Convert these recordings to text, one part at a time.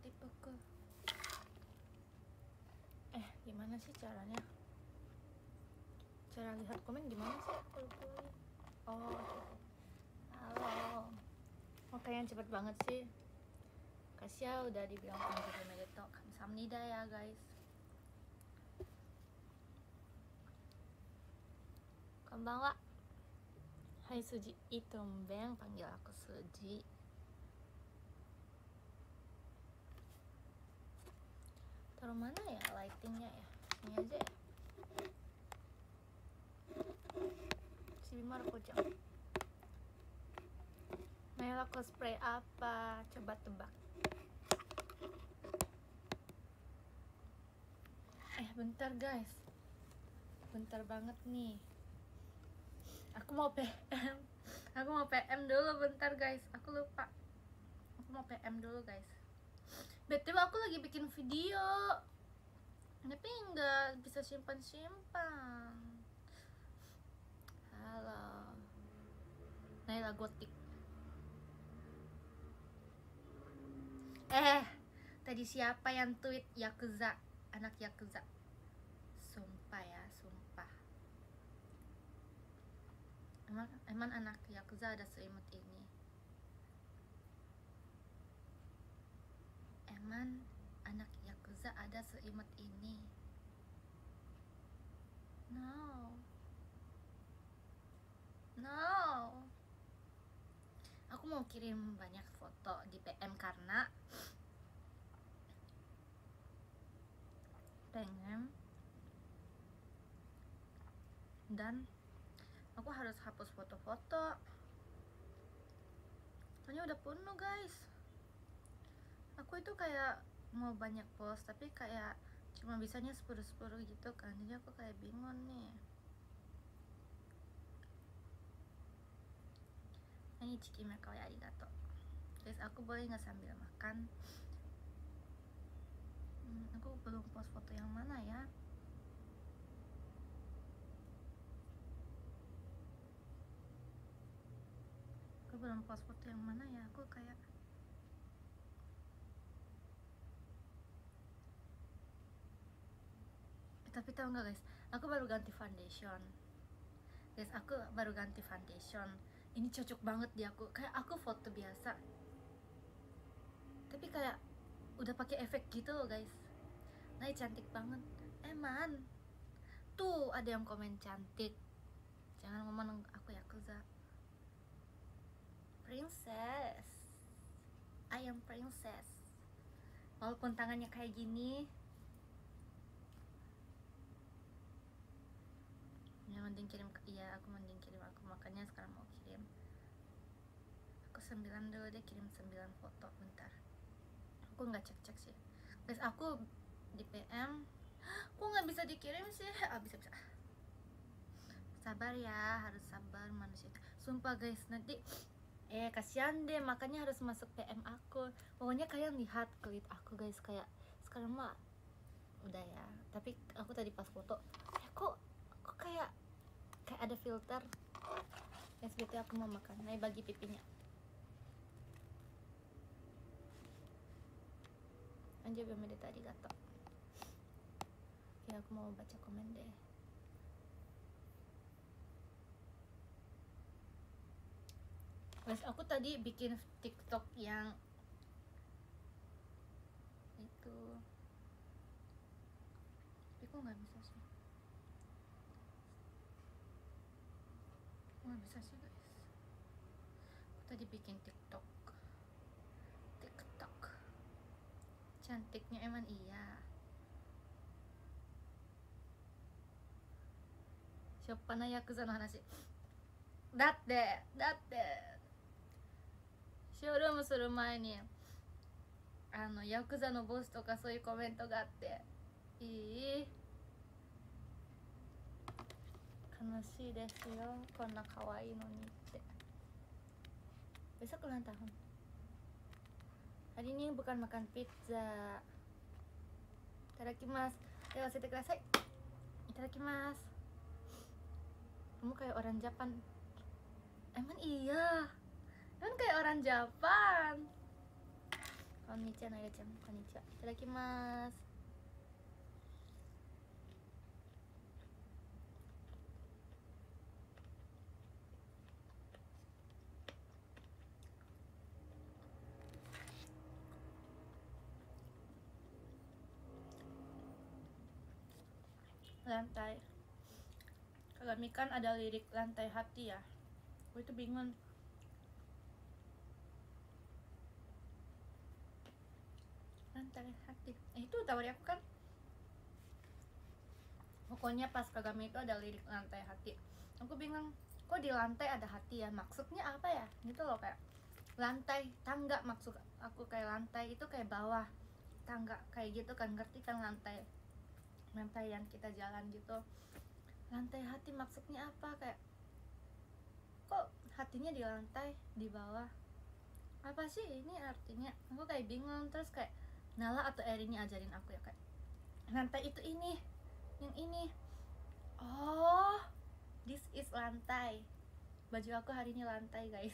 tipeku. Gimana sih caranya? Cara lihat komen gimana sih? Aku lupa lagi. Oh, halo. Kayaknya cepet banget sih. Kasih udah dibilang konjuri medeto. Kamsahamnida ya guys. Konbanwa. Hai Suji Itombeng, panggil aku Suji. Taruh mana ya lightingnya ya? Ini aja ya. Si Bimar Kojang. Naila cosplay apa? Coba tebak. Bentar guys. Bentar banget nih. Aku mau PM. Aku mau PM dulu bentar guys. Aku lupa. Aku mau PM dulu guys. BTW aku lagi bikin video. Tapi nggak bisa simpan-simpan. Halo. Naila Gotik. Tadi siapa yang tweet Yakuza? Anak Yakuza. Sumpah ya, sumpah. Emang anak Yakuza ada seimut ini? Emang anak Yakuza ada seimut ini? No. Aku mau kirim banyak foto di PM karena pengen, dan aku harus hapus foto-foto. Soalnya udah penuh guys. Aku itu kayak mau banyak post tapi kayak cuma bisanya 10-10 gitu kan. Jadi aku kayak bingung nih. Ini Cikime kawai arigato. Guys, aku boleh nggak sambil makan? Aku belum post foto yang mana ya? Aku belum post foto yang mana ya? Aku kayak tapi tahu nggak guys? Aku baru ganti foundation. Guys, aku baru ganti foundation. Ini cocok banget di aku. Kayak aku foto biasa. Tapi kayak udah pakai efek gitu loh guys. Nah, cantik banget. Man. Tuh ada yang komen cantik. Jangan ngomong aku Yakuza. Princess. I am princess. Walaupun tangannya kayak gini. Ya mending kirim ke, iya aku mending kirim, aku makanya sekarang mau kirim. Aku 9 dulu deh, kirim 9 foto. Bentar, aku nggak cek sih guys. Aku di PM kok nggak bisa dikirim sih? Bisa sabar ya, harus sabar manusia. Sumpah guys, nanti kasihan deh, makanya harus masuk PM aku. Pokoknya kalian lihat klik aku guys. Kayak sekarang mah udah ya, tapi aku tadi pas foto kok kayak ada filter. SBT aku mau makan. Nah, bagi pipinya. Anjir belum ada tadi gato. Ya aku mau baca komen deh. Guys, aku tadi bikin TikTok yang itu. Tapi kok nggak bisa sih? Nggak bisa sih guys. Aku tadi bikin TikTok. Cantiknya emang iya. Siapa na Yakuza no hanashi? Datte showroom する前にヤクザのボスとかそういうコメントがあって、悲しいですよ、こんな可愛いのにって。Besok ulang tahun. Hari ini bukan makan pizza. Itadakimasu. Yawasete kudasai. Itadakimasu. Kamu kayak orang Japan. Emang iya? Kan kayak orang Japan. Konnichiwa Naira-chan, konnichiwa. Itadakimasu. Lantai. Kalau Mikan ada lirik lantai hati ya. Gue itu bingung. Lantai hati. Itu tawari aku kan. Pokoknya pas Kagami itu ada lirik lantai hati. Aku bingung. Kok di lantai ada hati ya? Maksudnya apa ya? Gitu loh, kayak lantai tangga, maksud aku kayak lantai itu kayak bawah, tangga kayak gitu kan, ngerti kan? Lantai yang kita jalan gitu. Lantai hati maksudnya apa? Kayak kok hatinya di lantai, di bawah, apa sih ini artinya? Aku kayak bingung. Terus kayak Nala atau Erin ajarin aku ya, kayak lantai itu ini, yang ini. Oh, this is lantai. Baju aku hari ini lantai guys.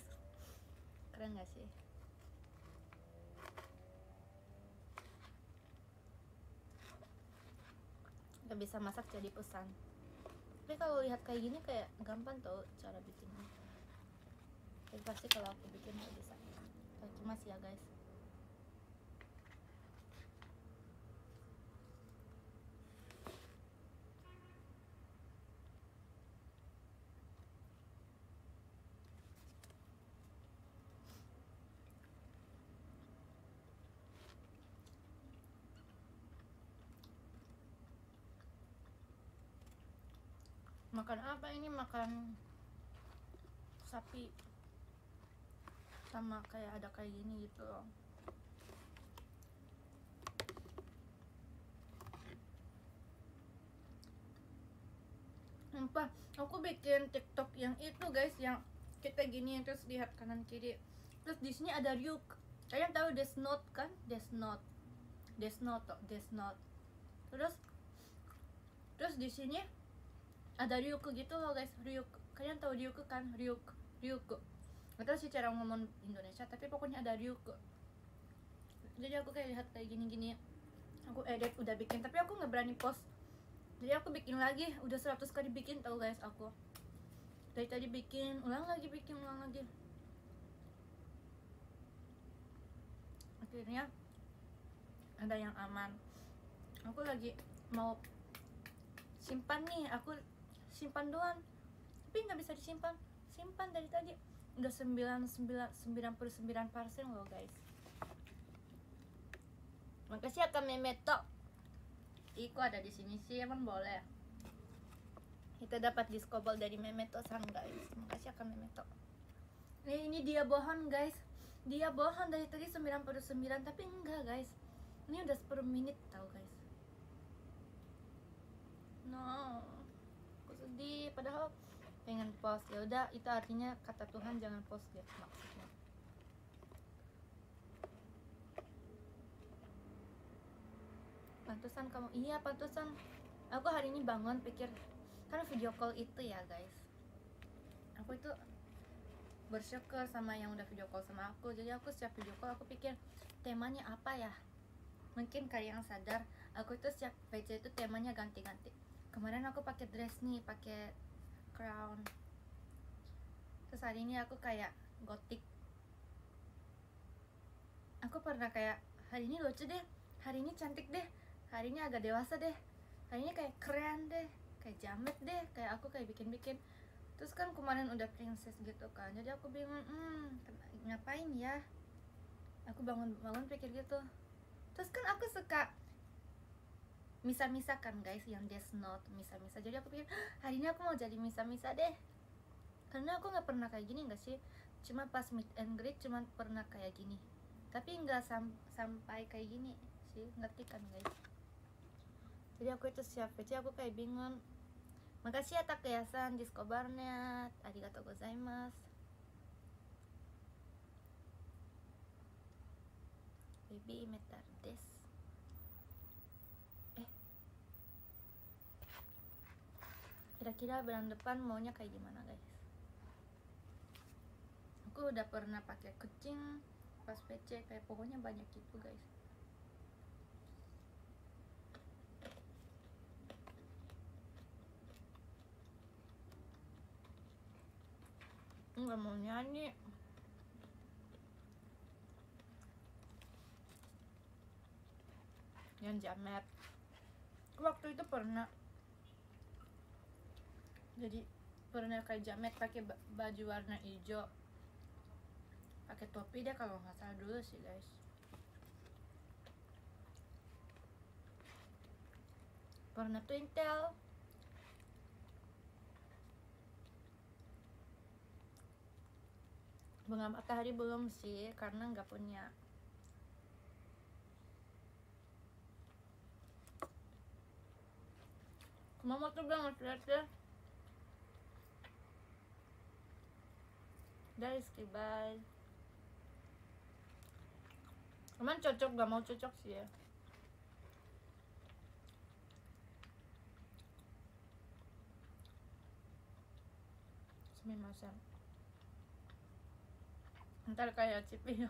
Keren gak sih? Gak bisa masak jadi pesan. Tapi kalau lihat kayak gini kayak gampang tau cara bikinnya. Tapi pasti kalau aku bikin gak bisa. Cuma sih ya guys. Makan apa ini? Makan sapi sama kayak ada kayak gini gitu loh. Sumpah, aku bikin TikTok yang itu guys, yang kita gini terus lihat kanan kiri. Terus di sini ada Ryuk. Kalian tahu Death Note kan? Death Note. Terus di sini ada Ryuk gitu loh guys, Ryuk. Kalian tahu Ryuk kan? Ryuk. Gak tau sih cara ngomong Indonesia, tapi pokoknya ada Ryuk. Jadi aku kayak lihat kayak gini-gini, aku edit udah bikin, tapi aku nggak berani post. Jadi aku bikin lagi, udah 100 kali bikin tau guys aku. Dari tadi bikin, ulang lagi. Akhirnya ada yang aman. Aku lagi mau simpan nih, aku simpan doang, tapi nggak bisa disimpan. Simpan dari tadi udah 99% loh guys. Makasih ya Kak Memeto. Iko ada di sini sih, emang boleh. Kita dapat diskobol dari Memeto san guys. Makasih ya Kak Memeto. Ini dia bohong guys. Dia bohong dari tadi 99, tapi enggak guys. Ini udah 10 menit tau guys. No, aku sedih. Padahal pengen post. Ya udah, itu artinya kata Tuhan jangan post ya maksudnya. Pantesan kamu, iya pantesan. Aku hari ini bangun pikir, kan video call itu ya guys. Aku itu bersyukur sama yang udah video call sama aku. Jadi aku setiap video call aku pikir temanya apa ya. Mungkin kalian sadar, aku itu setiap VC itu temanya ganti-ganti. Kemarin aku pakai dress nih, pakai crown. Terus hari ini aku kayak gotik. Aku pernah kayak hari ini lucu deh, hari ini cantik deh, hari ini agak dewasa deh, hari ini kayak keren deh, kayak jamet deh, kayak aku kayak bikin-bikin. Terus kan kemarin udah princess gitu kan, jadi aku bingung, ngapain ya? Aku bangun pikir gitu. Terus kan aku suka misa-misa kan guys, yang Death Note, misa-misa. Jadi aku pikir hari ini aku mau jadi misa-misa deh, karena aku nggak pernah kayak gini, nggak sih? Cuma pas meet and greet cuma pernah kayak gini, tapi nggak sampai kayak gini sih, ngerti kan guys? Jadi aku itu siap aja, aku kayak bingung. Makasih ya Takeya-san diskobarnya, arigatou gozaimasu. Baby metar des. Kira-kira bulan depan maunya kayak gimana guys? Aku udah pernah pakai kucing, pas PC, kayak pokoknya banyak gitu guys. Nggak mau nyanyi. Yang jamet. Waktu itu pernah kayak jamet pakai baju warna hijau, pakai topi deh kalau nggak salah dulu sih guys. Pernah tuh Intel. Bunga matahari belum sih, karena nggak punya. Kumamoto banget lihat deh. Daisuki, bye. Cuman cocok, gak mau cocok sih ya. Sumimasen. Ntar kayak Cipi.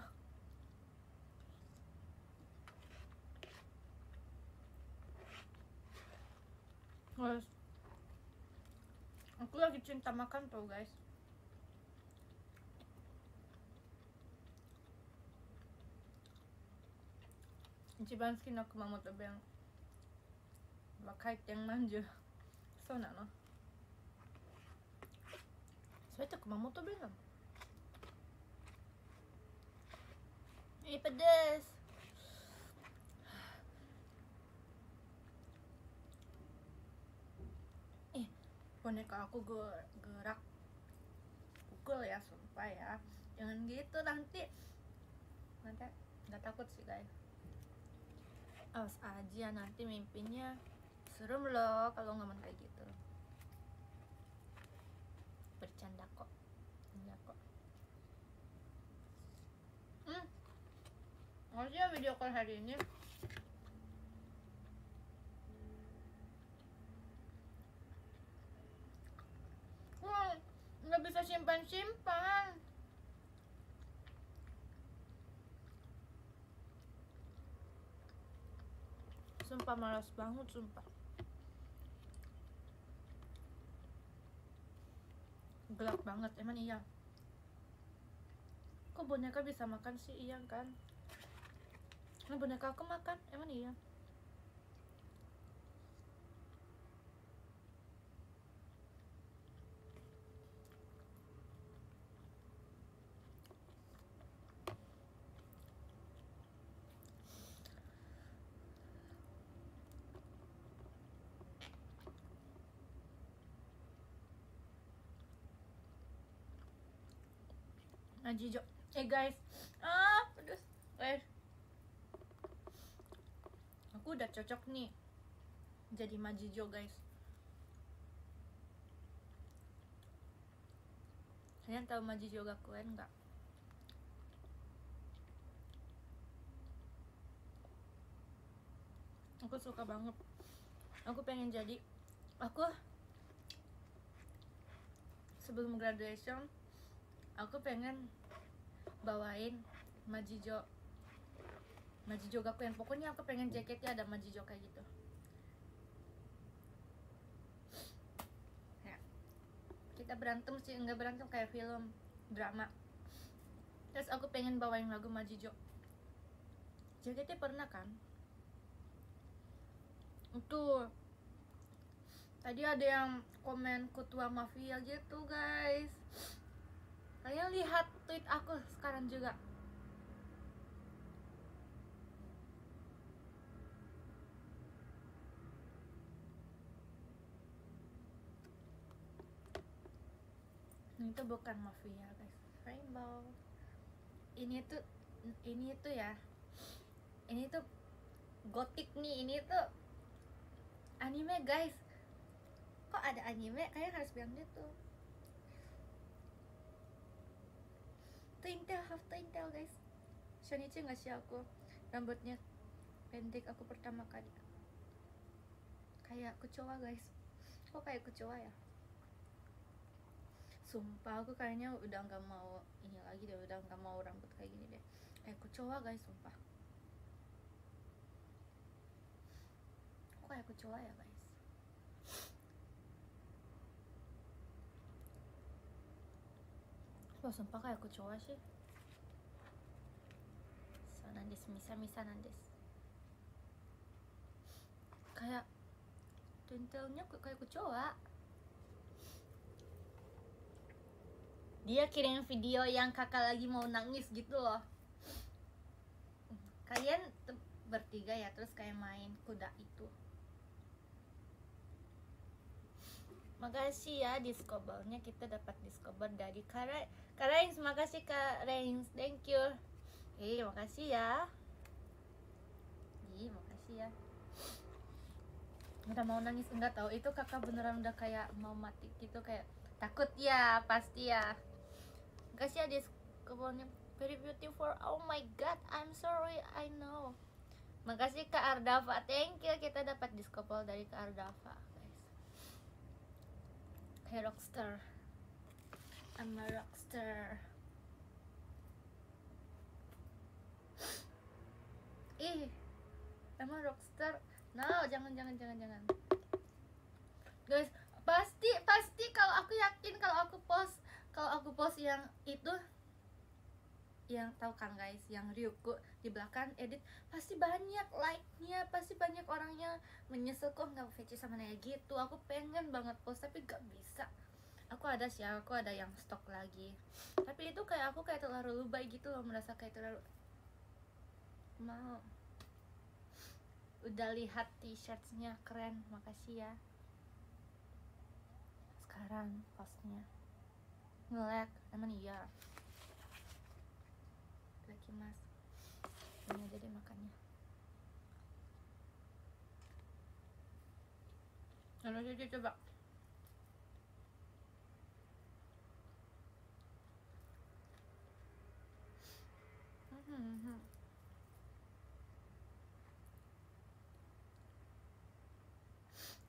Guys, aku lagi cinta makan tuh guys. Ichiban suki no Kumamoto ben wa kaiten manju.そうなの? それって熊本弁なの? いいペです。Boneka aku gerak pukul ya, sumpah ya. Jangan gitu nanti nggak takut sih guys. Awas aja nanti mimpinya serem loh kalau ngomong kayak gitu. Bercanda kok, enggak kok. Maksudnya video call hari ini nggak bisa simpan-simpan. Sumpah malas banget, sumpah. Gelap banget, emang iya. Kok boneka bisa makan sih? Iya kan? Nah, boneka aku makan, emang iya. Majijo. Guys, pedes. Aku udah cocok nih jadi Majijo guys. Kalian tahu Majijo Gakuen nggak? Aku suka banget. Aku pengen jadi. Aku sebelum graduation, aku pengen bawain Majijo Gakuen. Pokoknya aku pengen jaketnya ada Majijo kayak gitu ya. Kita berantem sih, enggak berantem kayak film drama. Terus aku pengen bawain lagu Majijo. Jaketnya pernah kan? Itu tadi ada yang komen ketua mafia gitu guys. Kalian lihat tweet aku sekarang juga. Itu bukan mafia guys, rainbow. Ini tuh ya, ini tuh gotik nih. Ini tuh anime guys. Kok ada anime? Kalian harus bilang gitu. Twintel, half twintel guys. Shonichi ngasih aku rambutnya pendek aku pertama kali. Kayak kecoa guys. Kok kayak kecoa ya? Sumpah aku kayaknya udah nggak mau ini lagi deh, udah nggak mau rambut kayak gini deh. Kayak kecoa guys, sumpah. Kok kayak kecoa ya guys? Wah, sumpah kayak kecoa sih. So nandes, misa nandes. Kayak tintelnya kayak kecoa. Dia kirim video yang kakak lagi mau nangis gitu loh. Kalian bertiga ya, terus kayak main kuda itu. Makasih ya Discovernya, kita dapat Discover dari Kak Reins. Makasih Kak Reins, thank you. Makasih ya. Makasih ya. Udah mau nangis, enggak tahu itu kakak beneran udah kayak mau mati gitu, kayak takut ya, pasti ya. Makasih ya Discovernya, very beautiful. Oh my god, I'm sorry, I know. Makasih Kak Ardafa, thank you, kita dapat Discover dari Kak Ardafa guys. Kayak rockstar, I'm a rockstar. Emang rockstar? No, jangan guys. Pasti kalau aku yakin, kalau aku post yang itu, yang tahu kan guys, yang Ryuko di belakang edit, pasti banyak like-nya, pasti banyak orangnya menyesal kok nggak VC sama Naya gitu. Aku pengen banget post tapi gak bisa. Aku ada yang stok lagi, tapi itu kayak aku kayak terlalu lebay gitu loh, merasa kayak terlalu mau. Udah lihat t-shirtsnya keren, makasih ya. Sekarang postnya nge-lag, emang iya. Lagi mas, ini aja deh makannya. Lalu aja coba.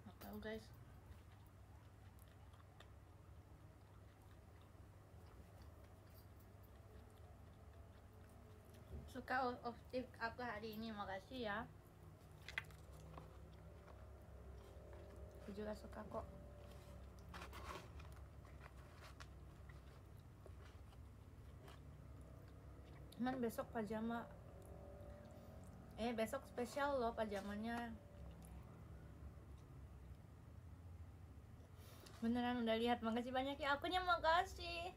Nggak tahu guys. Suka of tip aku hari ini, makasih ya. Aku juga suka kok. Cuman besok pajama, besok spesial loh pajamanya. Beneran udah lihat, makasih banyak ya akunya, makasih.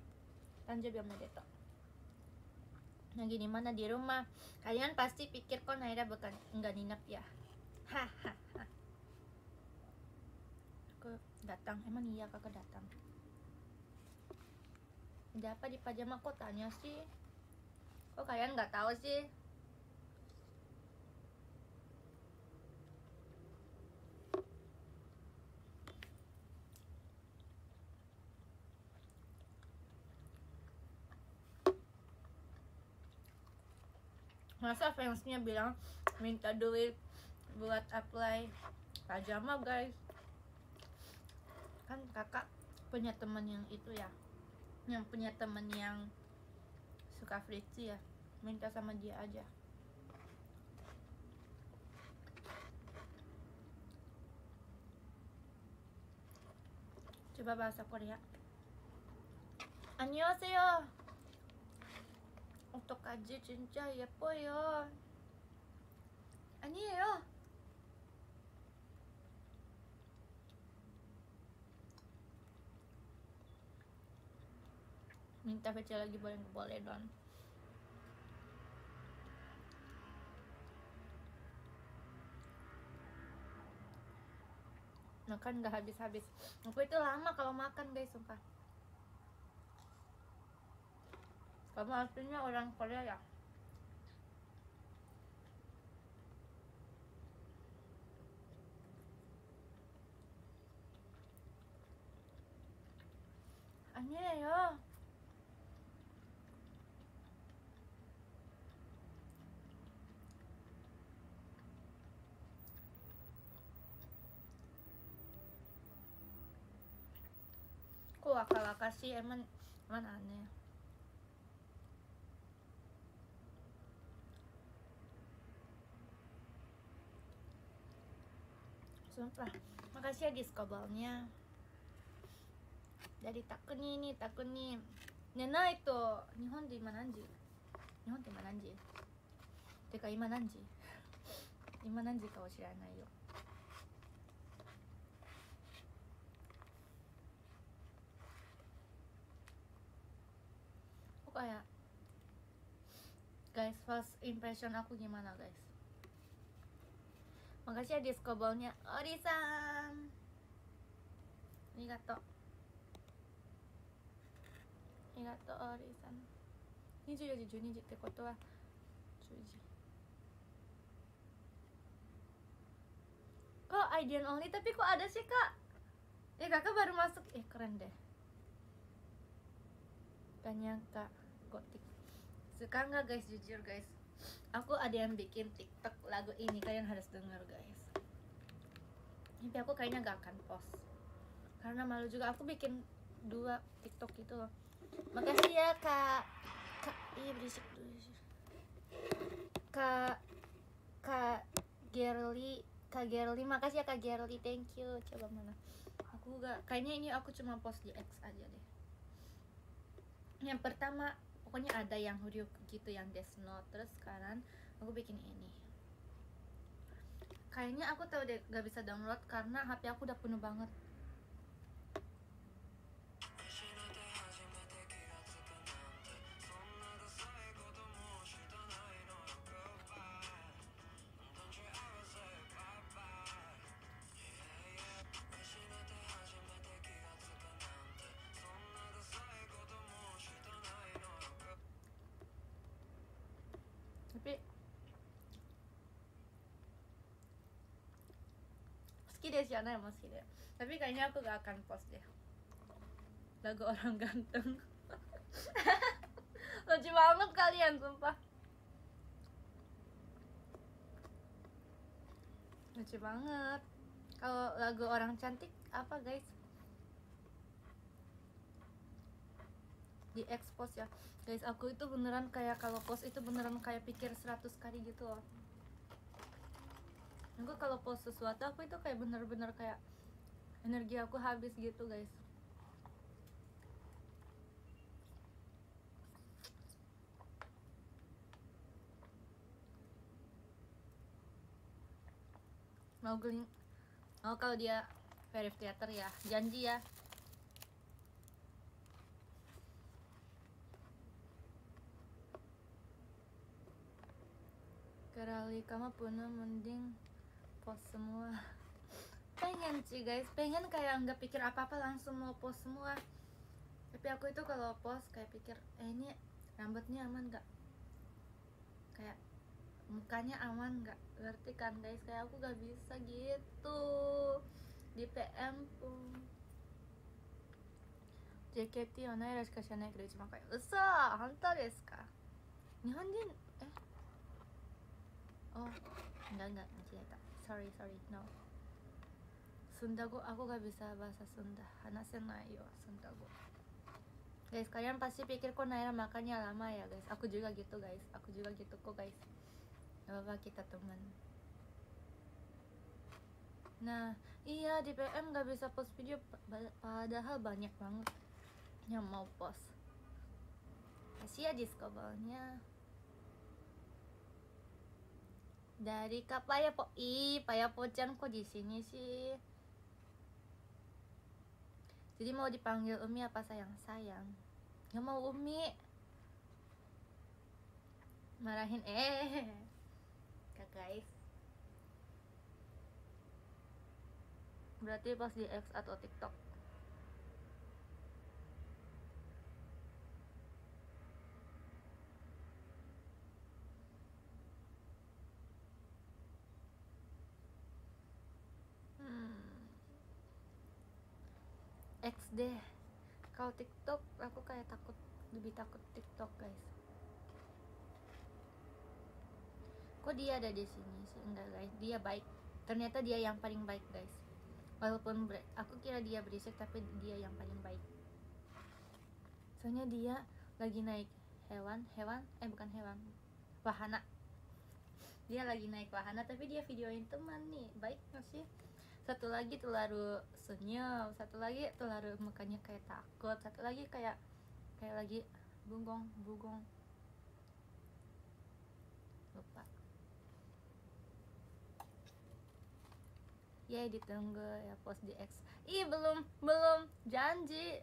Lanjut biar medetok. Lagi di mana? Di rumah. Kalian pasti pikir kok Naira bukan enggak nginep ya. Hahaha. Aku datang, emang iya kakak datang. Ada apa di pajama kok tanya sih? Kok kalian nggak tahu sih? Masa fansnya bilang minta duit buat apply pajama guys? Kan kakak punya temen yang itu ya, yang punya temen yang suka Fritzy ya, minta sama dia aja. Coba bahasa Korea. 안녕하세요. 어떡하지? 진짜 예뻐요. 아니에요. Minta VC lagi boleh Don. Makan gak habis-habis. Aku itu lama kalau makan guys, sumpah. Kamu aslinya orang Korea ya? 아니에요. Kok waka-waka sih, emang aneh. Sumpah, makasih ya diskobalnya. Dari Takuni nih, Takuni. Nena itu, Nihon di mana anji? Nihon di mana anji? Teka, ima nanji? Ima nanji ka mo shiranai yo. Kok kayak, guys, first impression aku gimana guys? Makasih ya diskobalnya, Ori-san. Arigato. Arigato, Ori-san. 24時12時ってことは10時. Kok IDN only tapi kok ada sih kak? Kakak baru masuk, keren deh. Gak nyangka gotik. Suka nggak guys, jujur guys, aku ada yang bikin TikTok lagu ini, kalian harus denger guys. Tapi aku kayaknya gak akan post karena malu juga. Aku bikin 2 TikTok gitu loh. Makasih ya kak berisik dulu. Kak Gerli, makasih ya kak Gerli, thank you. Coba mana? Aku gak, kayaknya ini aku cuma post di X aja deh. Yang pertama pokoknya ada yang Ryuk gitu, yang Death Note. Terus sekarang aku bikin ini. Kayaknya aku tahu deh gak bisa download karena HP aku udah penuh banget. Tapi meski deh sih, meski deh. Tapi kayaknya aku gak akan post deh lagu orang ganteng. Lucu banget kalian, sumpah. Lucu banget. Kalau lagu orang cantik apa guys? Di expose ya guys. Aku itu beneran kayak kalau post itu beneran kayak pikir 100 kali gitu loh. Aku kalau post sesuatu aku itu kayak bener-bener kayak energi aku habis gitu guys. Mau kalau dia Verif Theater ya, janji ya. Kerali kamu punya mending post semua. Pengen sih guys, pengen kayak nggak pikir apa-apa langsung mau post semua. Tapi aku itu kalau post kayak pikir, ini rambutnya aman nggak? Kayak mukanya aman nggak? Ngerti kan guys? Kayak aku gak bisa gitu di PM pun. JKT はないらしか知らないけど一番かい。うそー、本当ですか？日本人Oh, enggak,間違えた. Sorry, no. Sundago, aku gak bisa bahasa Sunda. Hanasenai yo, Sundago. Guys, kalian pasti pikir kok Naira makannya lama ya guys. Aku juga gitu guys. Aku juga gitu kok guys. Gak apa-apa, kita teman. Nah, iya di PM gak bisa post video. Padahal banyak banget yang mau post. Kasih ya diskobalnya. Dari Kak Payapo. Ih, Payapo-chan kok di sini sih? Jadi mau dipanggil Umi apa sayang-sayang? Gak mau Umi. Marahin Kak guys. Berarti pas di X atau TikTok. X deh. Kalau TikTok aku kayak lebih takut TikTok guys. Kok dia ada di sini sih? Enggak guys, dia baik. Ternyata dia yang paling baik guys. Walaupun aku kira dia berisik, tapi dia yang paling baik. Soalnya dia lagi naik bukan hewan, wahana. Dia lagi naik wahana tapi dia videoin teman nih. Baik gak sih? satu lagi terlalu senyum, satu lagi terlalu mukanya kayak takut, satu lagi kayak lagi bugong lupa. Ya ditunggu ya post di X. Ih belum janji.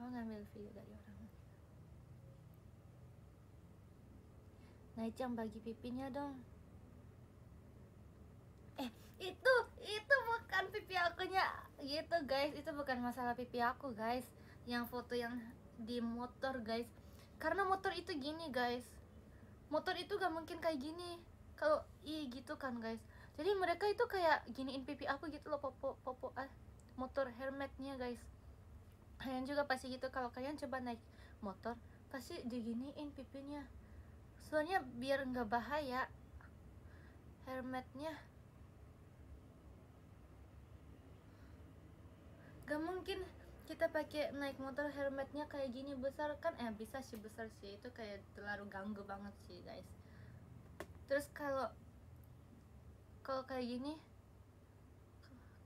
Oh ngambil video dari orang. Naicang bagi pipinya dong. Itu bukan pipi akunya gitu guys, itu bukan masalah pipi aku guys, yang foto yang di motor guys, karena motor itu gini guys, motor itu gak mungkin kayak gini kalau gitu kan guys, jadi mereka itu kayak giniin pipi aku gitu loh, motor helmetnya guys. Kalian juga pasti gitu, kalau kalian coba naik motor pasti diginiin pipinya, soalnya biar nggak bahaya helmetnya. Gak mungkin kita pakai naik motor helmetnya kayak gini besar kan, bisa sih besar sih, itu kayak terlalu ganggu banget sih guys. Terus kalau kayak gini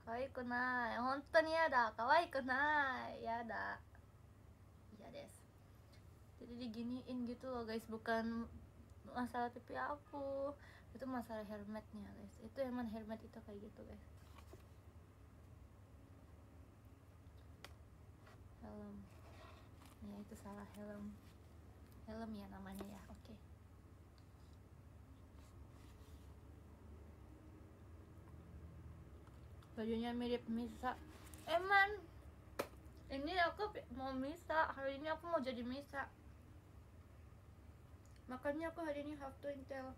kawaiku nai, honton ya dah, kawaiku nai ya dah, ya des. Jadi diginiin gitu loh guys, bukan masalah pipi aku, itu masalah helmetnya guys, itu emang helmet itu kayak gitu guys. Helm ya, itu salah, helm ya namanya ya. Oke. Bajunya mirip Misa. Emang ini aku mau Misa, hari ini aku mau jadi Misa, makanya aku hari ini have to intel,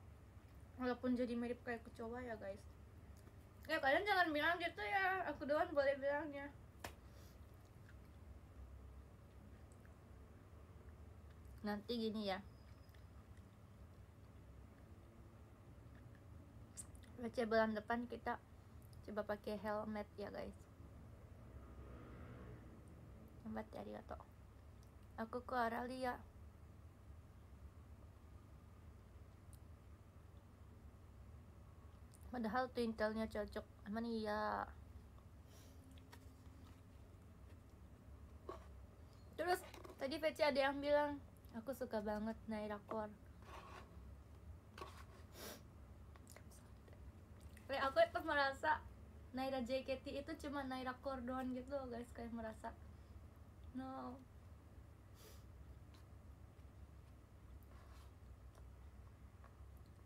walaupun jadi mirip kayak kecoa ya guys. Ya kalian jangan bilang gitu ya, aku doang boleh bilangnya. Nanti gini ya, baca bulan depan kita coba pakai helmet ya guys. Lambat ya arigato. Aku ke Aralia. Padahal tuh intelnya cocok. Aman iya. Terus tadi VC ada yang bilang aku suka banget Naira Core. Kayak aku itu merasa Naira JKT itu cuma Naira Core doang gitu loh guys, kayak merasa no.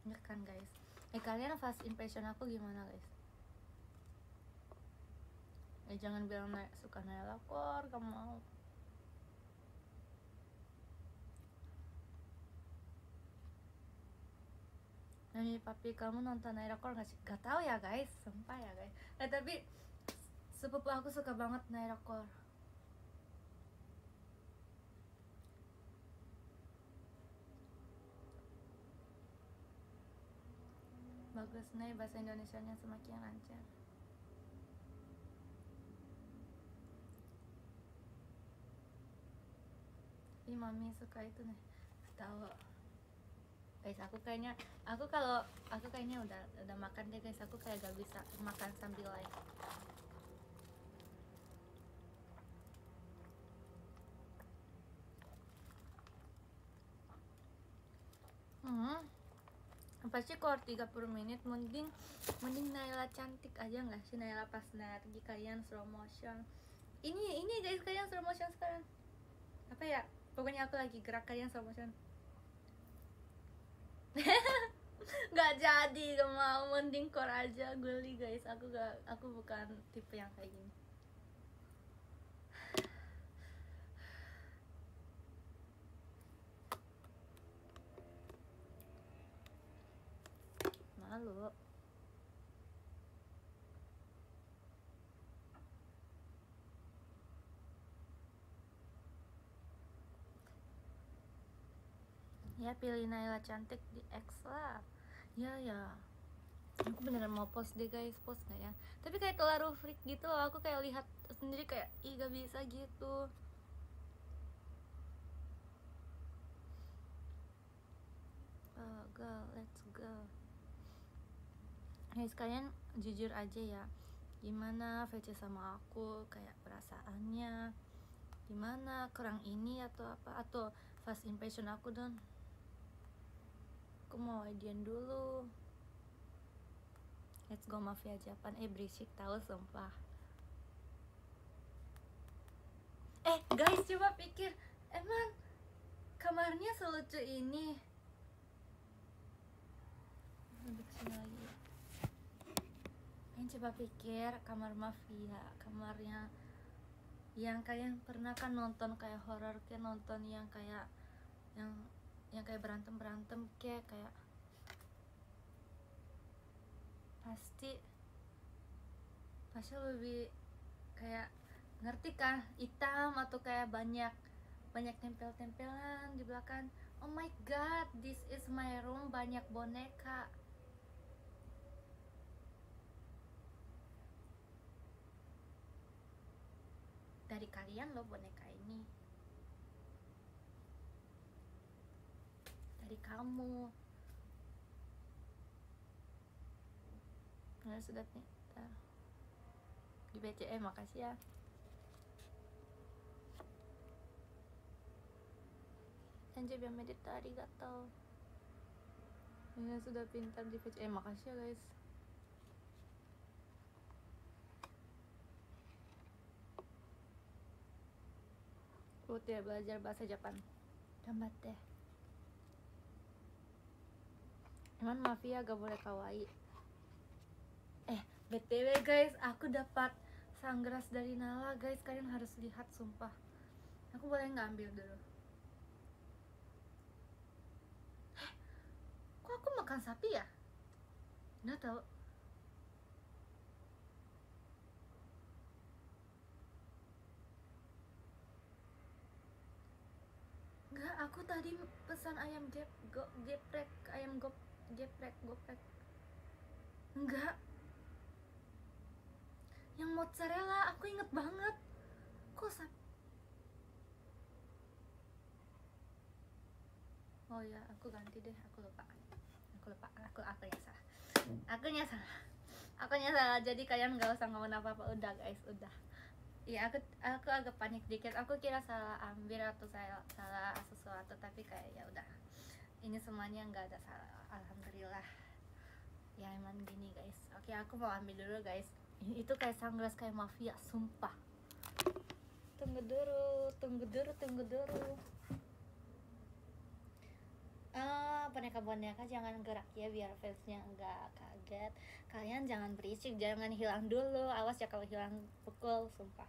Ya kan guys. Kalian first impression aku gimana guys? Jangan bilang suka Naira Core, kamu mau. Nani papi kamu nonton Naira Core gak sih? Gak tau ya guys, sumpah ya guys. Tapi sepupu aku suka banget Naira Core. Bagus nih, bahasa Indonesianya semakin lancar. Ih mami suka itu nih, tahu guys. Aku kayaknya udah makan deh guys, aku kayak gak bisa makan sambil live. Pasti kalau 30 menit mending Naila cantik aja nggak sih, Naila pas pergi kalian slow motion. Ini guys, kalian slow motion sekarang. Apa ya? Pokoknya aku lagi gerak, kalian slow motion. Nggak jadi, gak mau, mending core aja, geli guys. Aku bukan tipe yang kayak gini. Malu. Ya pilih Naila cantik di X lah. Ya aku beneran mau post deh guys, post gak ya? Tapi kayak terlalu freak gitu loh, aku kayak lihat sendiri kayak ih gak bisa gitu. Go, let's go. Guys, kalian jujur aja ya, gimana VC sama aku, kayak perasaannya gimana, kurang ini atau apa, atau first impression aku dong. Aku mau idean dulu. Let's go Mafia Japan. Berisik tahu sumpah. Guys, coba pikir, emang kamarnya selucu ini? Duduk sini lagi. Coba pikir kamar Mafia, kamarnya yang kalian pernah kan nonton kayak horor, kayak nonton yang kayak yang kayak berantem kayak pasti lebih kayak, ngerti kan, hitam atau kayak banyak tempel-tempelan di belakang. Oh my god, this is my room, banyak boneka. Dari kalian loh boneka ini, dari kamu. Nah, sudah pintar di BCM, makasih ya. Anjay biar medita, arigato. Ini sudah pintar di BCM, makasih ya guys. Udah belajar bahasa Jepang, gambatte. Emang Mafia gak boleh kawaii? BTW guys, aku dapat sunglass dari Nala guys, kalian harus lihat sumpah. Aku boleh nggak ambil dulu? Kok aku makan sapi ya? Nggak tahu. Nggak, aku tadi pesan ayam geprek, geprek. Enggak, yang mozzarella, aku inget banget. Kok oh ya, aku ganti deh, aku lupa, akunya salah. Jadi kalian nggak usah ngomong apa-apa, udah guys, udah. Iya, aku agak panik dikit, aku kira salah ambil atau salah sesuatu, tapi kayak ya udah, ini semuanya nggak ada salah, alhamdulillah. Ya emang gini guys. Oke, aku mau ambil dulu guys. Itu kayak sunglass kayak Mafia, sumpah. Tunggu dulu. Boneka jangan gerak ya, biar fansnya nggak kaget. Kalian jangan berisik, jangan hilang dulu. Awas ya kalau hilang, pukul, sumpah.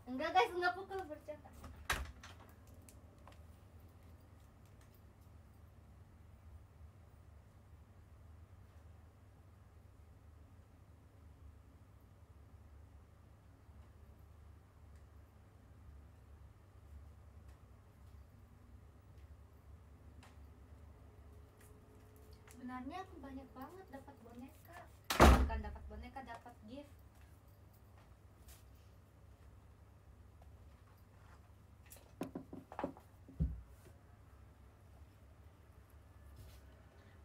Enggak guys, enggak pukul, bercanda. Sebenarnya aku banyak banget dapat boneka. Bukan dapat boneka, dapat gift.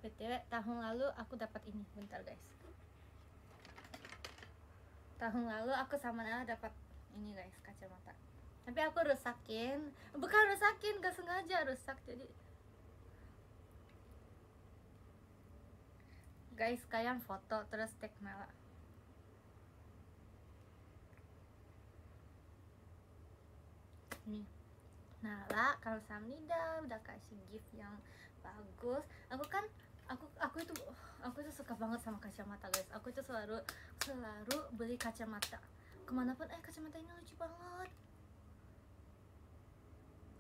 BTW tahun lalu aku dapat ini, bentar guys. Tahun lalu aku sama Nala dapat ini guys, kacamata. Tapi aku rusakin, gak sengaja rusak. Jadi guys, kalian foto terus tag Nala. Nih, Nala kalau Samnida udah kasih gift yang bagus. Aku itu suka banget sama kacamata guys. Aku itu selalu beli kacamata kemanapun. Kacamata ini lucu banget,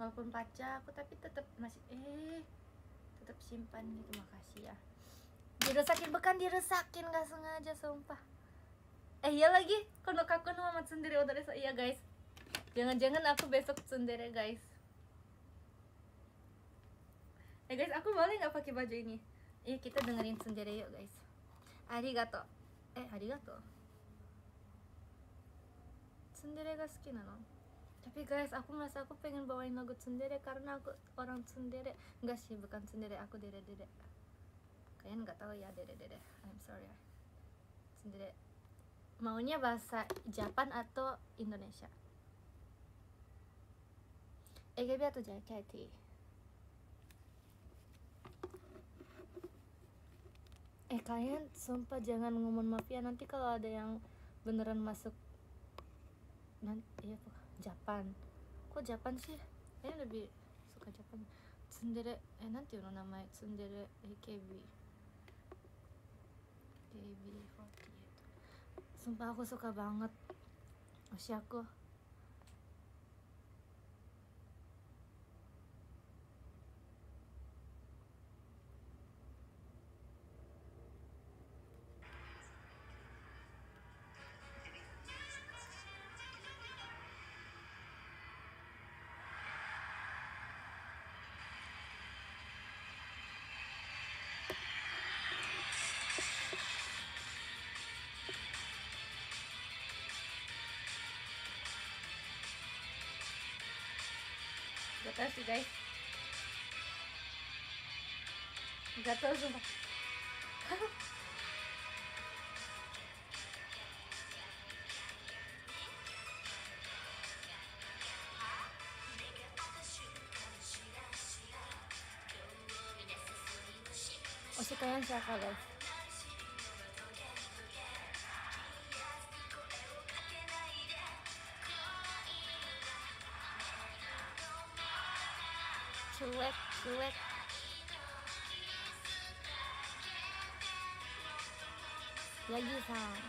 walaupun pacar aku, tapi tetap simpan gitu. Makasih ya. Bukan dirusakin, gak sengaja sumpah. Iya lagi, kono kaku mama sendiri udah desa. Iya guys, jangan-jangan aku besok sendiri guys. Guys, aku boleh nggak pakai baju ini? Kita dengerin sendiri yuk guys. Arigato. Arigato. Sendiri gak suki nano. Tapi guys, aku merasa aku pengen bawain lagu sendiri karena aku orang sendiri. Enggak sih, bukan sendiri, aku dede. Kalian nggak tahu ya, dede, I'm sorry ya. Sendiri maunya bahasa Jepang atau Indonesia? AKB atau JKT? Kalian sumpah jangan ngomong mafia, nanti kalau ada yang beneran masuk nanti ya Jepang. Kok Jepang sih? Kayaknya lebih suka Jepang. Tsundere, nanti no namanya Tsundere AKB 48. Sumpah aku suka banget Oshiako. Gak tau sih guys, gak tau sumpah. Oshi kalian siapa guys? Cuek lagi sang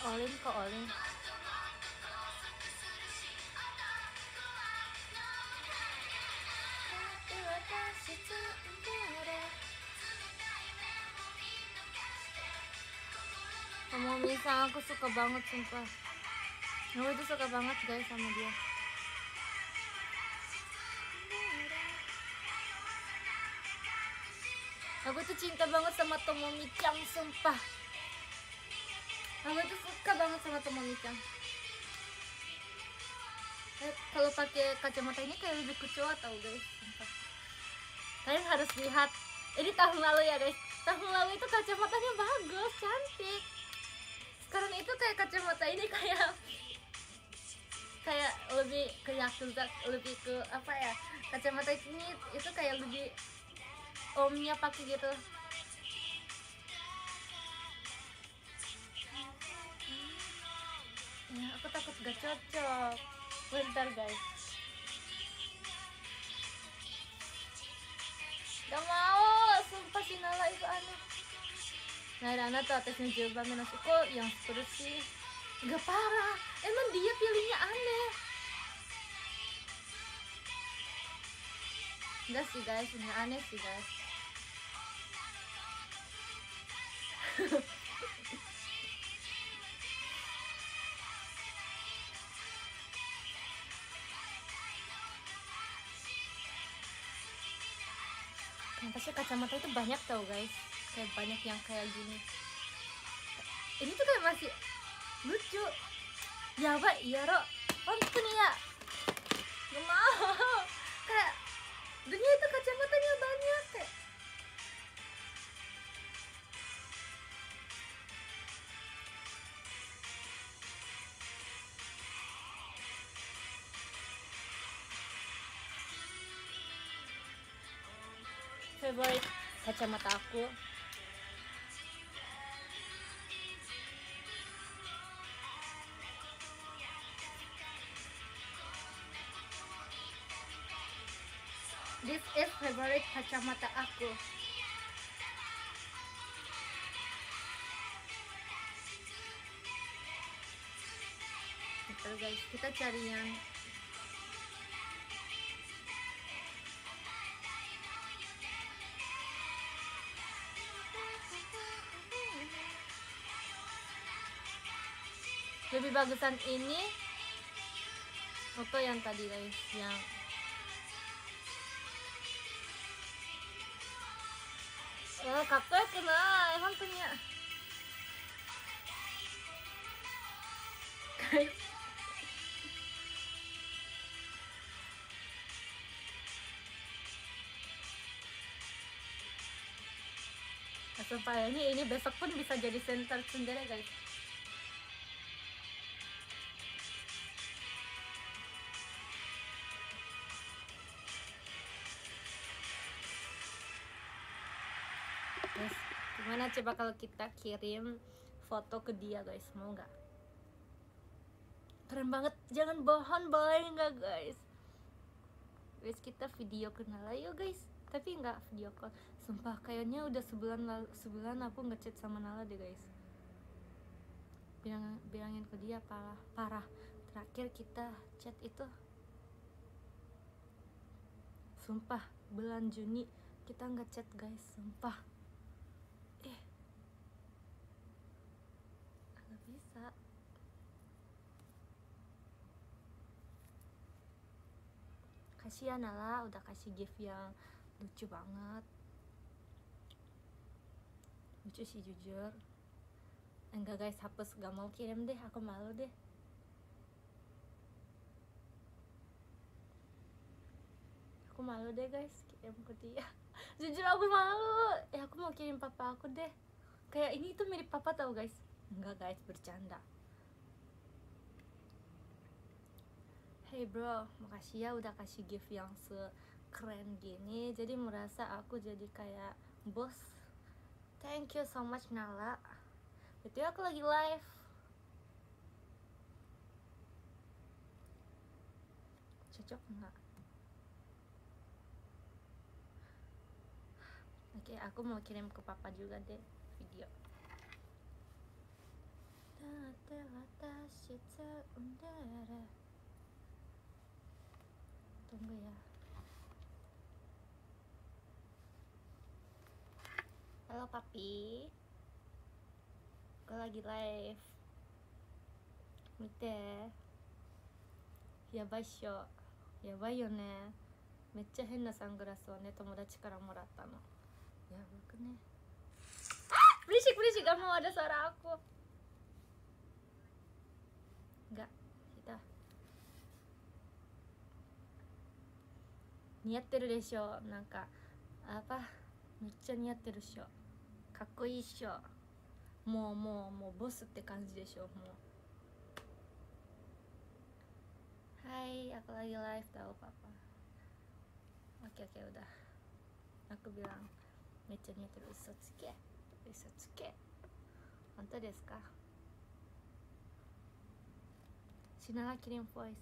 Olin kok Olin. Tomomi-san aku suka banget sumpah. Aku tuh suka banget guys sama dia. Aku tuh cinta banget sama Tomomi-chan sumpah. Aku tuh suka banget sama Tomomi-chan. Kalau pakai kacamata ini kayak lebih kecoa tau guys sumpah. Kalian harus lihat. Ini tahun lalu ya guys. Tahun lalu itu kacamatanya bagus, cantik. Sekarang itu kayak kacamata ini kayak lebih ke Yakuza, lebih ke apa ya, kacamata ini itu kayak lebih omnya pakai gitu. Ya, aku takut gak cocok. Bentar guys, gak mau, sumpah si Nala itu aneh. Nah, Rana tuh atasnya jilbab kok yang terus sih. Gak parah, emang dia pilihnya aneh. Enggak sih guys, enggak aneh sih guys. Kenapa sih kacamata itu banyak tau guys, kayak banyak yang kayak gini. Ini tuh kayak masih lucu. Ya pak, iya ro, nih ya. Gak mau. Kayak dunia itu kacamatanya banyak kayak. Favorite kacamata aku this is favorite kacamata aku. Gitu guys, kita cari yang lebih bagusan ini foto yang tadi guys, yang kakek kena emang punya guys. Sumpah ini besok pun bisa jadi center sendiri guys. Guys, gimana coba kalau kita kirim foto ke dia guys, mau nggak? Keren banget, jangan bohong boleh nggak guys? Guys, kita video kenal yuk guys, tapi nggak video call. Sumpah kayaknya udah sebulan aku ngechat sama Nala deh guys. Bilangin ke dia parah. Terakhir kita chat itu sumpah bulan Juni kita nggak chat guys, sumpah. Nggak bisa. Kasih ya Nala, udah kasih gift yang lucu banget. Lucu sih jujur. Enggak guys, hapus, gak mau kirim deh, aku malu deh. Aku malu deh guys, kirim ke dia. Jujur aku malu. Aku mau kirim papa aku deh. Kayak ini tuh mirip papa tau guys. Enggak guys, bercanda. Hey bro, makasih ya udah kasih gift yang sekeren gini. Jadi merasa aku jadi kayak bos. Thank you so much Nala. Betul aku lagi live. Cocok enggak? Oke, aku mau kirim ke papa juga deh video. Tunggu ya. Halo papi, aku lagi live. Mite, yabai shou. Yabai yo ne. めっちゃ変なサングラスをね、友達からもらったの。やばくね。berisik gak mau ada suara aku. Enggak, kita 似合ってるでしょ。なんかapa、めっちゃ似合ってるっしょ。かっこいいっしょ。もうボスって感じでしょ。もうhai, aku lagi live tahu papa. Oke udah. Aku bilang めっちゃ似合ってる。嘘つけ。本当ですか？Si Nala kirim voice.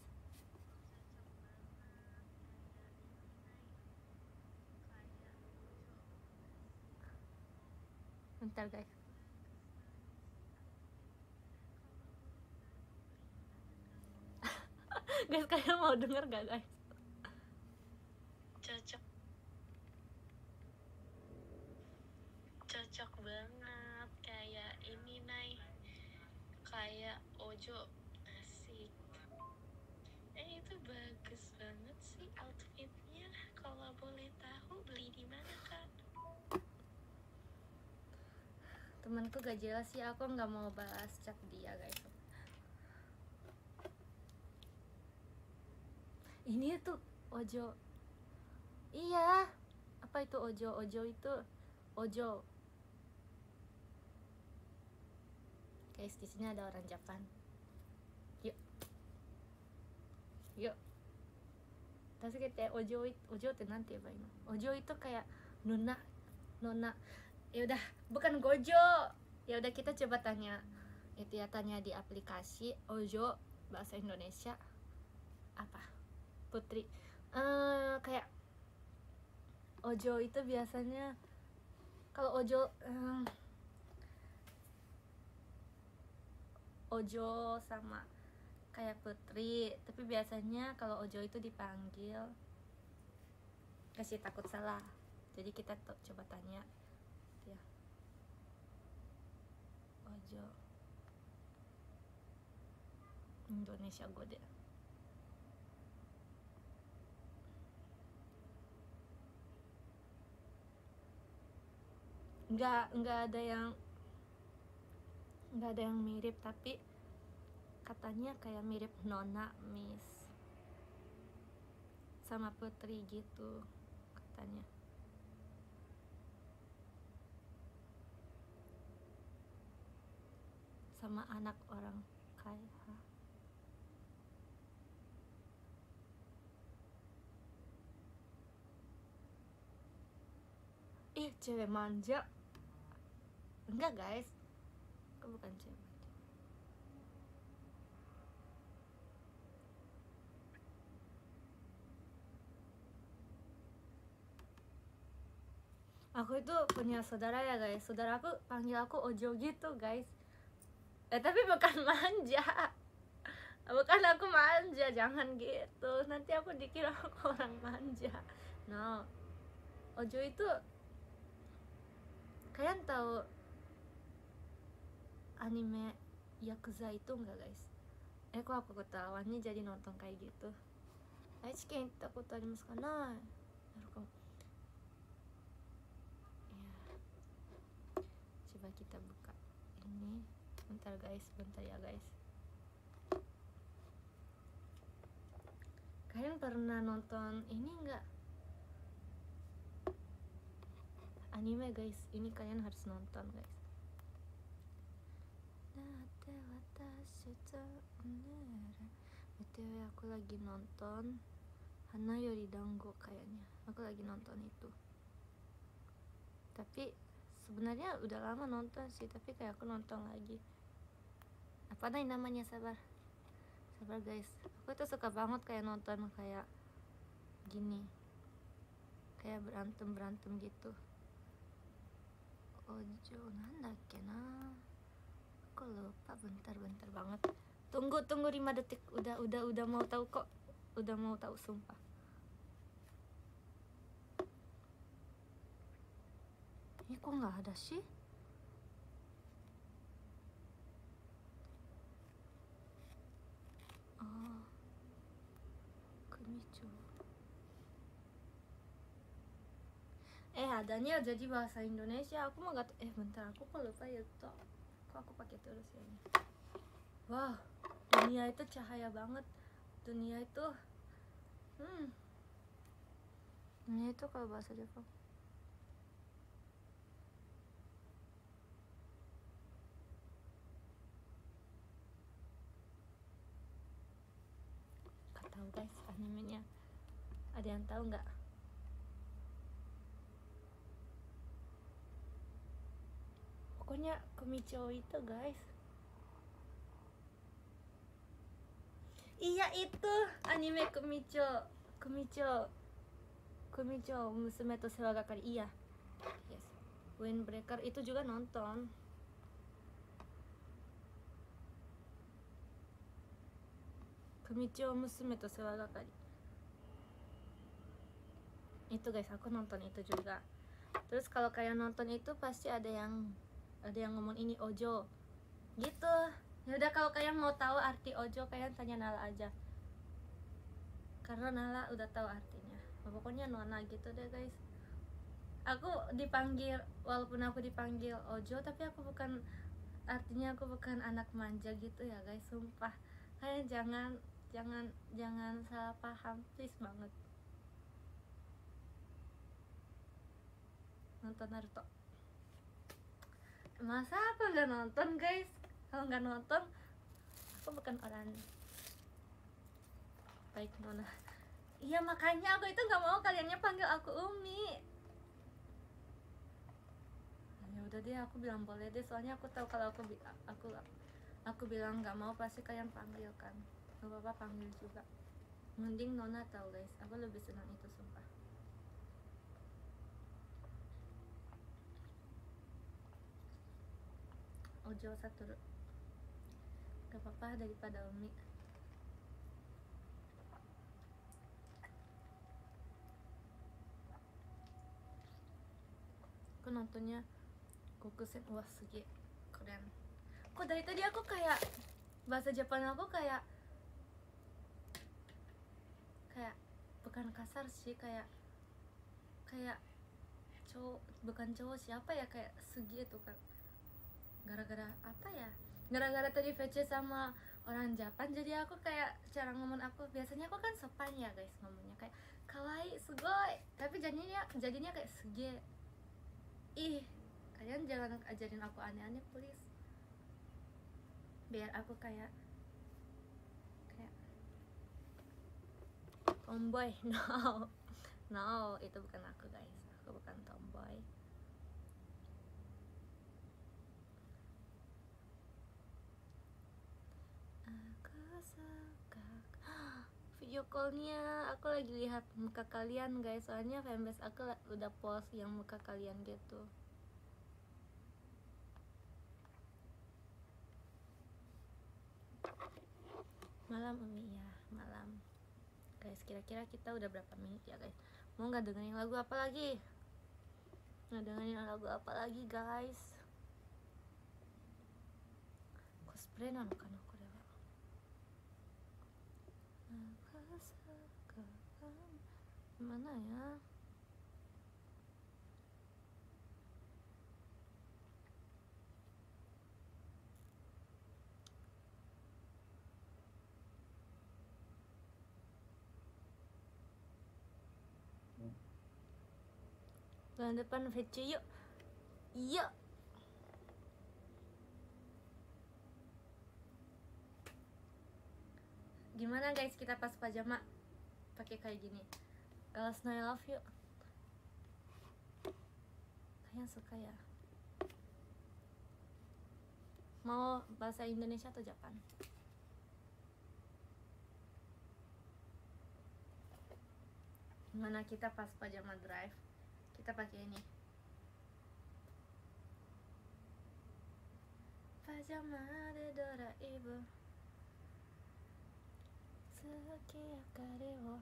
Bentar guys. Guys, kalian mau denger gak guys? Cocok banget, kayak ini Nay, kayak Ojo, asik. Itu bagus banget sih outfitnya. Kalau boleh tahu beli di mana Kak? Temanku gak jelas sih, aku nggak mau balas chat dia guys. Ini tuh Ojo. Iya. Apa itu Ojo? Ojo itu Ojo. Guys, di sini ada orang Jepang. Yuk. Tasukete Ojoってなんて言えばいいの? Ojo itu kayak nona. Ya udah, bukan Gojo. Ya udah, kita coba tanya. Itu ya, tanya di aplikasi Ojo bahasa Indonesia apa? Putri. Kayak Ojo itu biasanya kalau Ojo Ojo sama kayak Putri, tapi biasanya kalau Ojo itu dipanggil, kasih takut salah. Jadi kita coba tanya ya. Ojo Indonesia Gode. Nggak ada yang mirip, tapi katanya kayak mirip Nona Miss sama Putri gitu katanya. sama anak orang kaya. Ih, cewek manja. Enggak guys, aku bukan cewek manja. Aku itu punya saudara ya guys, saudara aku panggil aku Ojo gitu guys. Tapi bukan manja, bukan aku manja, jangan gitu, nanti aku dikira aku orang manja. No, Ojo itu, kalian tahu anime Yakuza itu enggak guys? Kok aku ketawanya jadi nonton kayak gitu. Aichi ken行ったことありますかな? Ya, coba kita buka ini. Bentar guys, bentar ya guys. Kalian pernah nonton ini enggak? Anime guys, ini kalian harus nonton guys. BTW aku lagi nonton Hana Yori Dango kayaknya. Aku lagi nonton itu. Tapi sebenarnya udah lama nonton sih, tapi kayak aku nonton lagi. Apa namanya, sabar guys. Aku tuh suka banget kayak nonton kayak gini, kayak berantem gitu. Ojo nandakke na, aku lupa. Bentar banget. Tunggu 5 detik. Udah mau tahu kok. Udah mau tahu sumpah. Ini kok nggak ada sih? Oh, Kumicho. Adanya jadi bahasa Indonesia. Aku mah gak. Bentar, aku kok lupa ya toh. Kok aku pakai terus ya ini. Wah, dunia itu cahaya banget. Dunia itu dunia itu kalau bahasa Jepang. Gak tahu guys animenya. Ada yang tahu nggak? Pokoknya Kumicho itu guys. Iya itu anime Kumicho Musume to Sewagakari. Iya, yes. Windbreaker itu juga nonton. Kumicho Musume to Sewagakari itu guys, aku nonton itu juga. Terus kalau kalian nonton itu pasti ada yang ngomong ini Ojo gitu. Ya udah, kalau kalian mau tahu arti Ojo, kalian tanya Nala aja, karena Nala udah tahu artinya. Pokoknya Nona gitu deh guys. Aku dipanggil, walaupun aku dipanggil Ojo, tapi aku bukan, artinya aku bukan anak manja gitu ya guys, sumpah. Kalian jangan salah paham, please banget. Nonton Naruto. Masa aku nggak nonton guys? Kalau nggak nonton, aku bukan orang baik, Nona. Iya, makanya aku itu nggak mau kaliannya panggil aku Umi. Ya udah deh, aku bilang boleh deh, soalnya aku tahu kalau aku bilang nggak mau pasti kalian panggil kan. Gak apa-apa, panggil juga. Mending Nona tahu guys, aku lebih senang itu sumpah. Ojo Satoru. Gak apa-apa daripada Umi. Aku nontonnya Gokusen. Wah, sugi keren. Kok dari tadi aku kayak bahasa Jepang aku kayak bukan kasar sih, kayak cowok, bukan cowok, siapa ya, kayak sugi itu kan. Gara-gara apa ya? Gara-gara tadi VC sama orang Jepang, jadi aku kayak cara ngomong aku, biasanya aku kan sopan ya guys ngomongnya, kayak kawaii, sugoi, tapi jadinya kayak suge. Ih, kalian jangan ajarin aku aneh-aneh please. biar aku kayak tomboy. No, no, itu bukan aku guys, aku bukan tomboy. Aku suka video callnya, aku lagi lihat muka kalian guys, soalnya fanbase aku udah post yang muka kalian gitu. Malam Umi, ya malam guys. Kira-kira kita udah berapa menit ya guys? Mau nggak dengerin lagu apa lagi? Nggak dengerin lagu apa lagi guys? Cosplay na no kana kore wa? Aku suka mana ya? Bulan depan VC yuk. Iya. Gimana guys kita pas pajama pakai kayak gini? Girls Know I Love You. Kalian suka ya? Mau bahasa Indonesia atau Jepang? Gimana kita pas pajama drive? Kita pakai ini. Pajama de Dora Ibu. Sukiakare wo.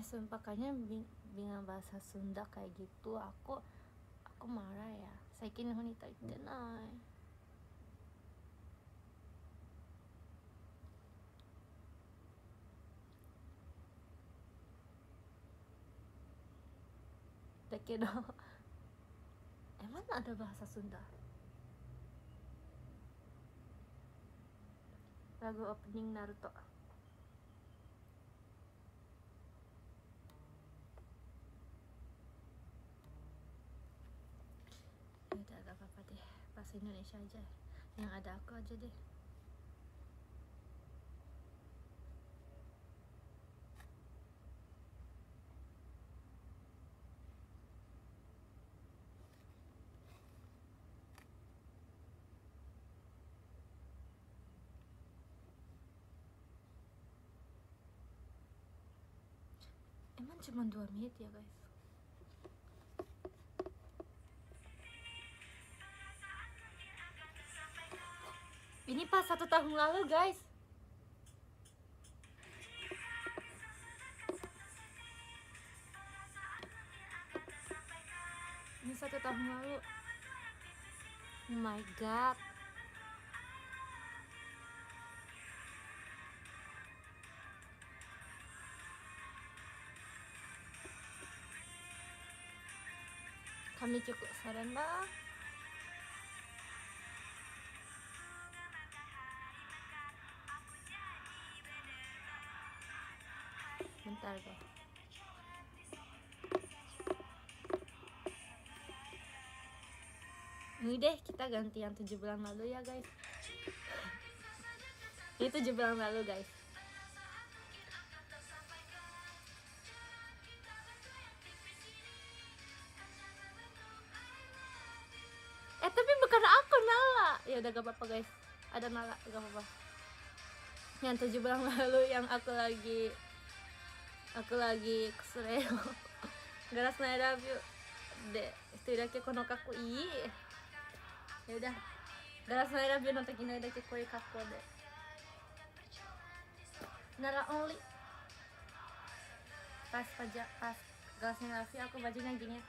Sumpah kayaknya bingung bahasa Sunda kayak gitu. Aku marah ya. Saikin no nita ittenai. Dakedo emang ada bahasa Sunda? Lagu opening Naruto. Udah gak apa-apa deh, bahasa Indonesia aja. Yang ada aku aja deh. Emang cuma 2 menit ya guys? Ini pas 1 tahun lalu guys. Ini 1 tahun lalu. Oh my god. Kami cukup sarana. Bentar deh. Ini deh kita ganti yang 7 bulan lalu ya guys. Ini 7 bulan lalu guys. Tapi bukan aku Nala. Ya udah gak apa-apa guys. Ada Nala gak apa-apa. Yang 7 bulan lalu yang aku lagi kusureo. Girls Know I Love You de一人だけこの格好いい。やudah Girls Know I Love You の時のだけこういう格好で。Nara only pas Girls Know I Love You aku bajunya gini.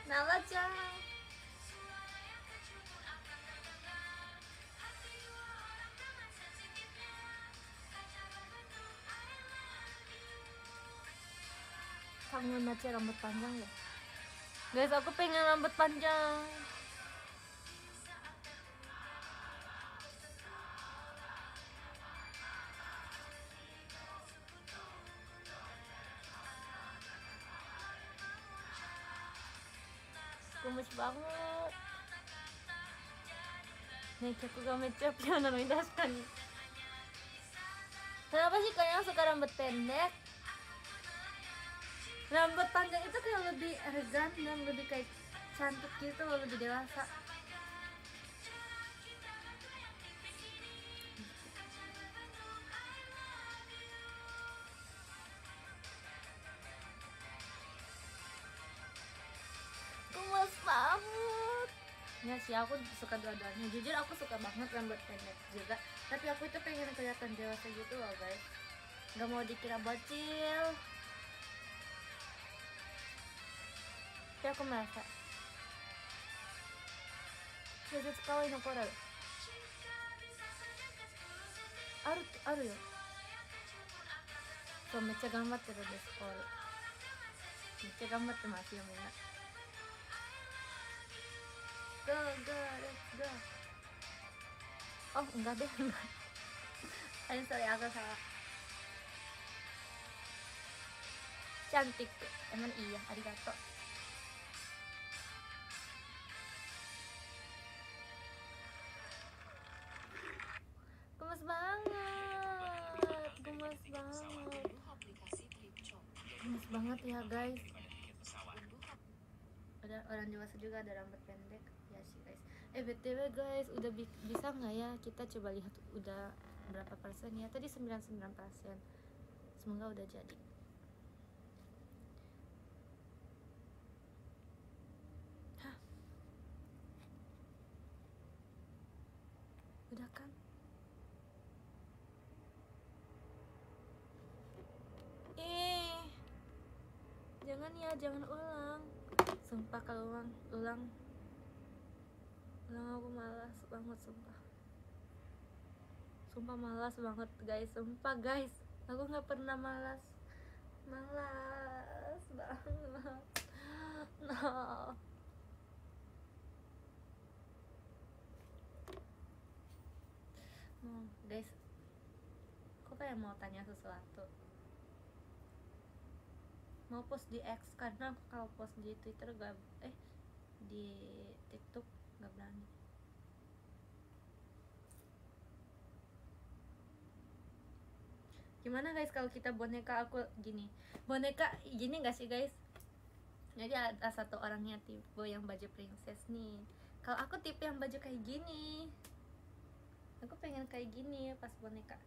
Nala-chan. kangen Mace rambut panjang ya. Guys, aku pengen rambut panjang. Gemes banget. Nih, aku gak mecap ya namanya daskan. Kenapa sih kalian suka rambut pendek? Rambut panjang itu kayak lebih elegan dan lebih kayak cantik gitu, lebih dewasa. Gemes banget. Ya sih, aku suka dua-duanya. Jujur aku suka banget rambut pendek juga. Tapi aku itu pengen kelihatan dewasa gitu loh guys. Gak mau dikira bocil. Tapi aku merasa Sudah sekaliの頃あるよ。そう、めっちゃ頑張ってるんです、コール。めっちゃ頑張ってますよ、みんな。Go, go, let's go. Oh, enggak deh, enggak. I'm sorry, aku salah. Cantik, emang iya, arigato. Gemes banget, gemes banget. Gemes banget ya guys. Ada orang dewasa juga ada rambut pendek ya sih guys. BTW guys, udah bisa nggak ya kita coba lihat udah berapa persen ya? Tadi 99%. Semoga udah jadi. Hah? Udah kan? Jangan ya, jangan ulang. Sumpah kalau ulang aku malas banget, sumpah malas banget guys, sumpah guys, aku nggak pernah malas banget. No. Guys, aku kayak mau tanya sesuatu. Mau post di X karena aku kalau post di Twitter di TikTok nggak berani. Gimana guys kalau kita boneka aku gini? Boneka gini nggak sih guys? Jadi ada satu orangnya tipe yang baju princess nih. Kalau aku tipe yang baju kayak gini. Aku pengen kayak gini pas boneka.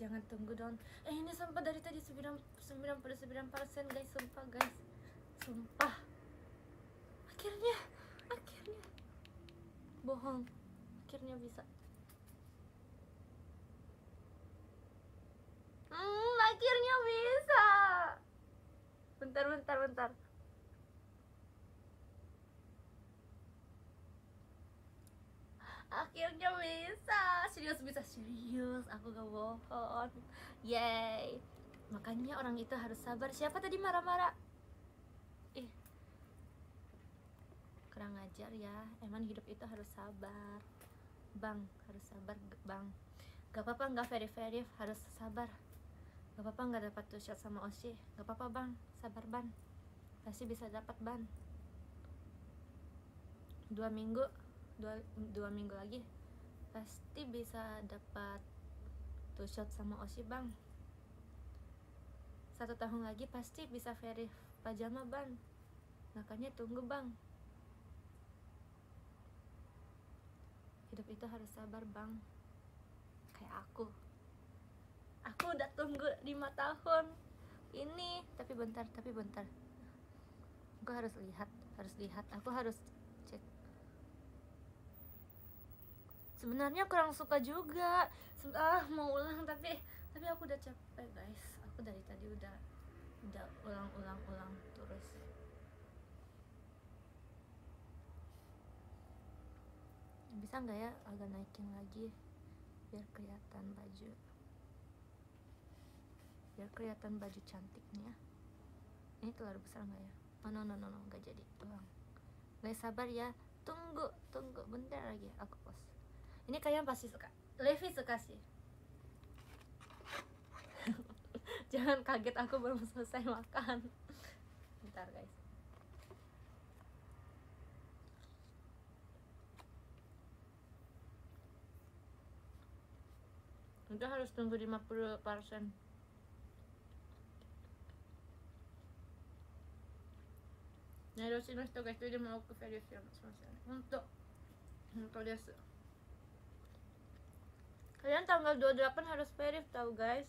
Jangan tunggu dong. Ini sumpah dari tadi 99% guys, sumpah. Akhirnya bohong, akhirnya bisa. Akhirnya bisa. Bentar. Akhirnya bisa, serius, aku gak bohong. Yay. Makanya orang itu harus sabar. Siapa tadi marah-marah? Kurang ajar ya. Emang hidup itu harus sabar, bang. Harus sabar, bang. Gak apa-apa gak very harus sabar. Gak apa-apa gak dapat 2 shot sama Oshi. Gak apa-apa bang, sabar ban. Pasti bisa dapat ban. 2 minggu lagi pasti bisa dapat 2 shot sama Oshi bang. 1 tahun lagi pasti bisa verif pajama bang. Makanya tunggu bang. Hidup itu harus sabar bang. Kayak aku udah tunggu 5 tahun ini. Tapi bentar aku harus lihat. Aku harus cek. Sebenarnya kurang suka juga. Mau ulang tapi aku udah capek guys. Aku dari tadi udah ulang terus. Bisa nggak ya agak naikin lagi? biar kelihatan baju, biar kelihatan baju cantiknya. Ini terlalu besar nggak ya? Oh no, nggak jadi. Tuang. Guys sabar ya, tunggu bentar lagi aku post. Ini kalian pasti suka, Levi suka sih. Jangan kaget, aku belum selesai makan. Bentar guys. Udah harus tunggu 50%. Nah, ロシの人が一人でも多くフェリスをしますよね。本当です。Kalian tanggal 28 harus verif tahu guys.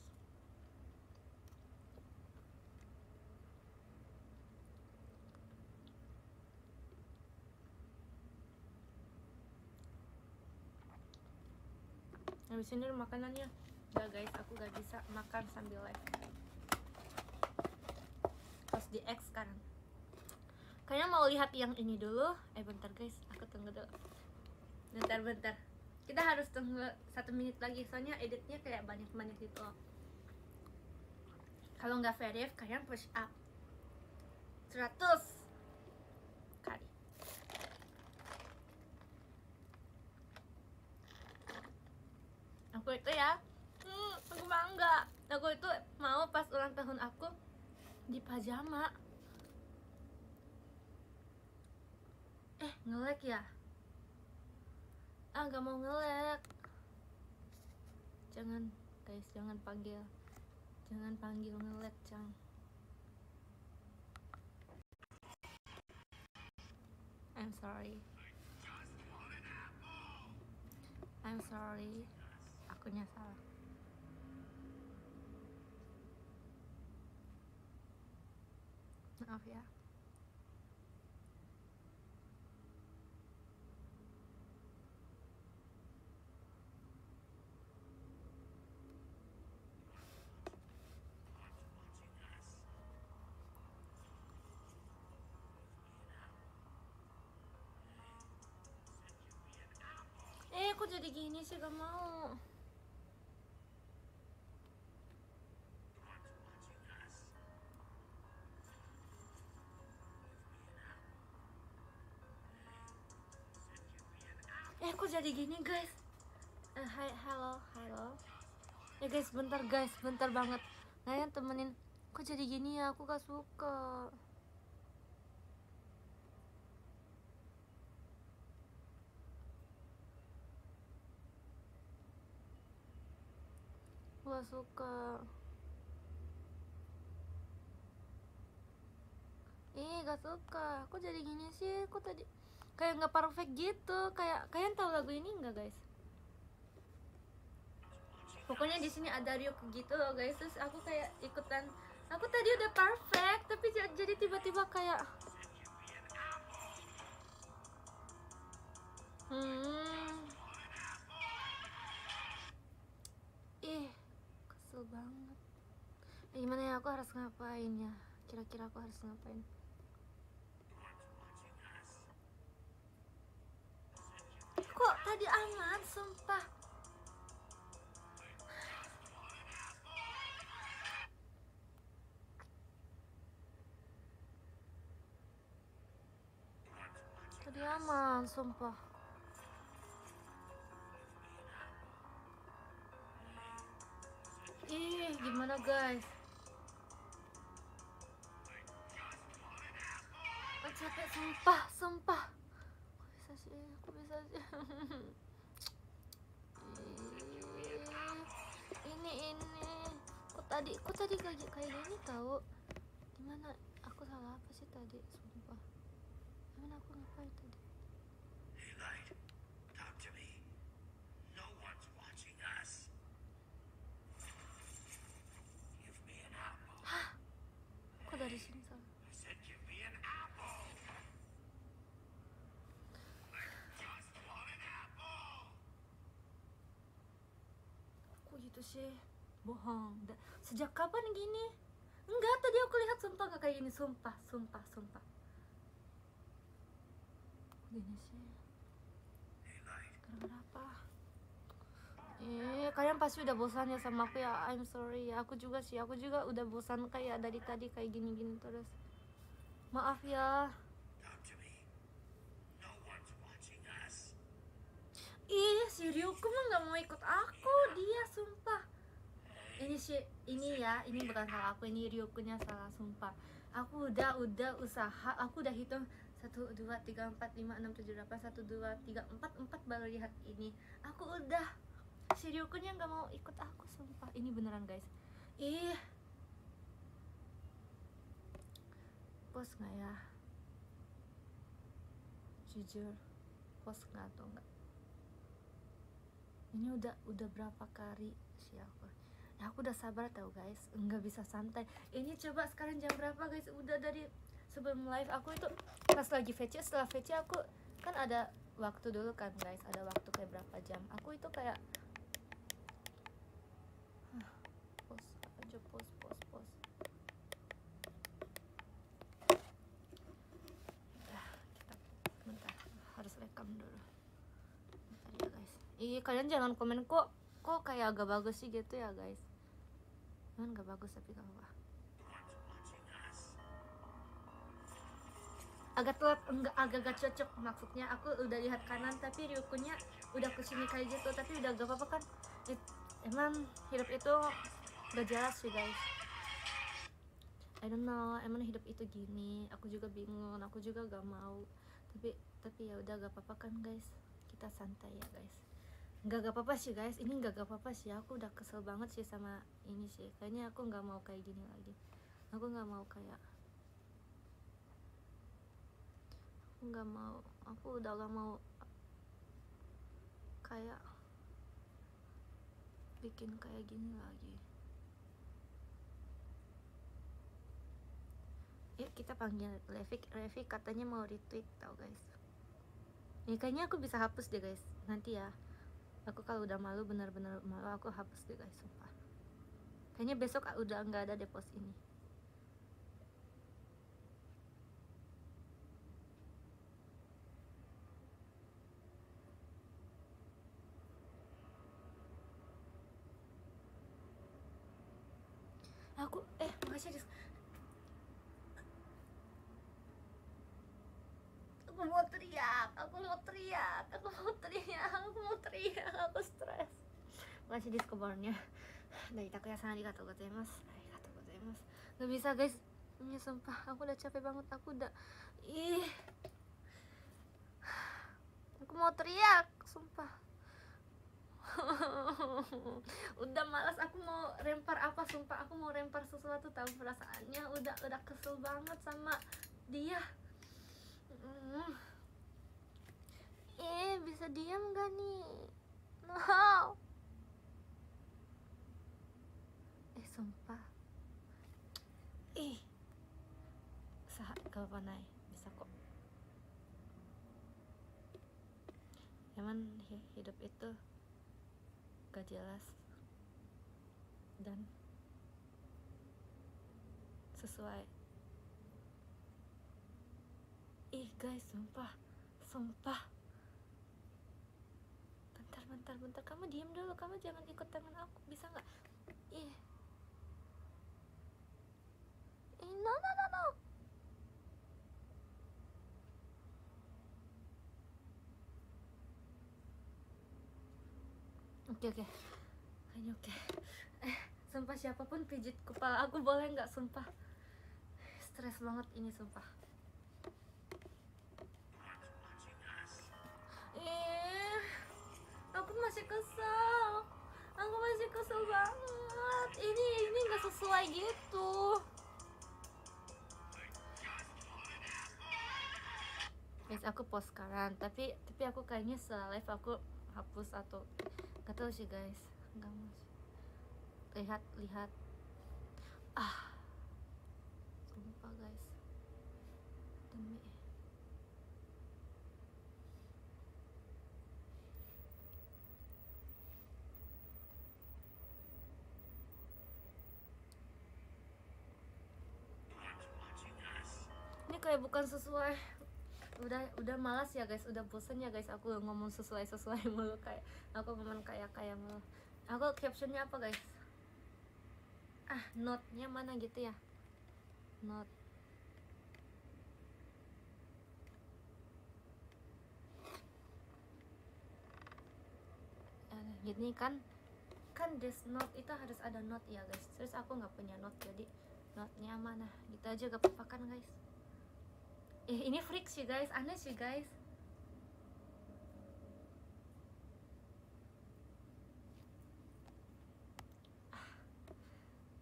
Habis ini makanannya. Udah guys, aku gak bisa makan sambil live. Harus di X sekarang. Kalian mau lihat yang ini dulu? Bentar guys, aku tunggu dulu. Bentar. Kita harus tunggu 1 menit lagi, soalnya editnya kayak banyak gitu. Kalau nggak verif, kalian push up 100 kali. Aku itu ya, aku bangga. Aku itu mau pas ulang tahun aku di pajama. Nge-lag ya? Gak mau nge-lag. Jangan guys, jangan panggil nge-lag, Cang. I'm sorry. Akunya salah. Maaf ya. Kok jadi gini sih, gak mau. Kok jadi gini guys. Halo ya guys, bentar banget. Kalian temenin. Kok jadi gini ya, aku gak suka. Gak suka. Gak suka. Kok jadi gini sih? Kok tadi kayak nggak perfect gitu. Kayak kalian tahu lagu ini nggak guys? Pokoknya di sini ada Ryuk gitu loh guys. Terus aku kayak ikutan. Aku tadi udah perfect, tapi jadi tiba-tiba kayak kesel banget. Gimana ya, aku harus ngapain ya? Kira-kira aku harus ngapain? Kok tadi aman, sumpah. Tadi aman, sumpah. Gimana guys? Capek, sumpah. Kok bisa sih? Ini kok tadi kayak gini tahu? Gimana? Aku salah apa sih tadi? Sumpah. Gimana aku ngapain tadi? Hey Light, talk to me. No one's watching us. Give me an apple. Hah? Kok dari sini salah? I said give me an apple. I just want an apple. Kok gitu sih? Bohong. Sejak kapan gini? Enggak, tadi aku lihat sumpah gak kayak gini. Sumpah. Gini sih. Hey Light, Gara-gara apa? Kalian pasti udah bosan ya sama aku ya. I'm sorry ya, aku juga sih, aku juga udah bosan kayak dari tadi kayak gini-gini terus. Maaf ya. Talk to me. No one's watching us. Si Ryuko mah nggak mau ikut aku, dia sumpah. Ini ya, ini bukan salah aku, ini Ryukunya salah sumpah. Aku udah usaha, aku udah hitung 1, 2, 3, 4, 5, 6, 7, 8, 1, 2, 3, 4 baru lihat ini. Aku udah, si Ryukunya nggak mau ikut aku sumpah. Ini beneran guys. Post nggak ya? Jujur, post nggak atau enggak? Ini udah berapa kali sih aku? Ya aku udah sabar tau guys, nggak bisa santai. Ini coba sekarang jam berapa guys? Udah dari sebelum live aku itu pas lagi VC, setelah VC aku kan ada waktu dulu kan guys, ada waktu kayak berapa jam. Aku itu kayak post aja, post. Kita bentar, harus rekam dulu. Bentar ya guys. Kalian jangan komen kok kayak agak bagus sih gitu ya guys. Kan gak bagus tapi gak apa-apa. Agak telat, agak gak cocok maksudnya. Aku udah lihat kanan tapi Ryukunya udah kesini kayak gitu, tapi udah gak apa-apa kan. Emang hidup itu gak jelas sih guys. I don't know, emang hidup itu gini. Aku juga bingung, aku juga gak mau. Tapi ya udah gak apa-apa kan guys. Kita santai ya guys. Gak apa-apa sih guys, ini gak apa-apa sih. Aku udah kesel banget sih sama ini sih. Kayaknya aku gak mau kayak gini lagi. Aku gak mau kayak, aku udah gak mau kayak bikin kayak gini lagi. Yuk kita panggil Levi katanya mau retweet tau guys. Ini kayaknya aku bisa hapus deh guys nanti ya. Aku kalau udah malu, benar-benar malu, aku hapus deh guys sumpah. Kayaknya besok udah nggak ada deh post ini. Aku makasih Dis. Aku mau teriak, aku stres. Makasih Discovernya. Dari Takuya san arigatou gozaimasu. Gak bisa guys, ini sumpah aku udah capek banget. Aku mau teriak sumpah. Udah malas, aku mau rempar apa sumpah. Aku mau rempar sesuatu, tahu perasaannya udah kesel banget sama dia. Bisa diam gak nih? No. Sumpah. Usaha gak apa naik, bisa kok. Emang hidup itu gak jelas dan sesuai. Guys, sumpah. Bentar, kamu diam dulu, kamu jangan ikut tangan aku, bisa nggak? No. Oke, kayaknya oke. Sumpah siapapun pijit kepala aku boleh nggak? Sumpah stres banget ini sumpah. Aku masih kesel banget. Ini nggak sesuai gitu. Guys, aku post sekarang, tapi aku kayaknya setelah live aku hapus atau nggak tahu sih guys. Nggak mau sih. Lihat. Sumpah guys, demi ini kayak bukan sesuai udah malas ya guys, udah bosan ya guys aku ngomong sesuai mulu, kayak aku ngomong kayak mulu. Aku captionnya apa guys? Note-nya mana gitu ya, note. Gini kan this note itu harus ada note ya guys, terus aku nggak punya note, jadi note-nya mana gitu aja gak apa-apa kan guys. Ini freak sih guys, aneh sih guys.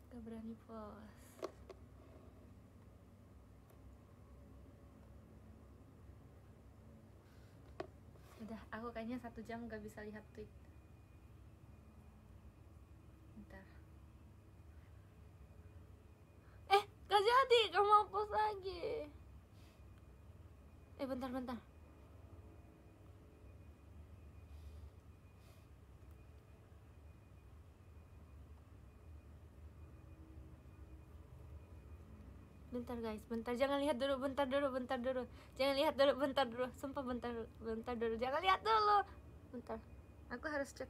Gak berani post. Udah, aku kayaknya 1 jam gak bisa lihat tweet. Bentar. Gak jadi, gak mau post lagi. Bentar. Bentar guys, bentar, jangan lihat dulu, bentar dulu. Jangan lihat dulu, bentar dulu. Sumpah bentar dulu. Jangan lihat dulu. Bentar. Aku harus cek.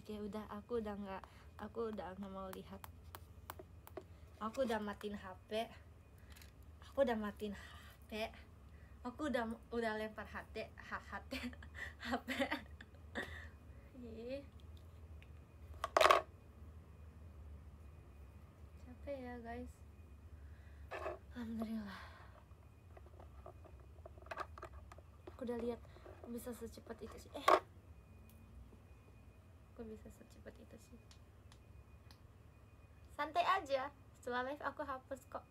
Oke, udah, aku udah nggak mau lihat. Aku udah matiin HP. Aku udah lempar HP. Ih. Capek ya guys. Alhamdulillah. Aku udah lihat, bisa secepat itu sih. Aku bisa secepat itu sih. Santai aja. Setelah live aku hapus kok.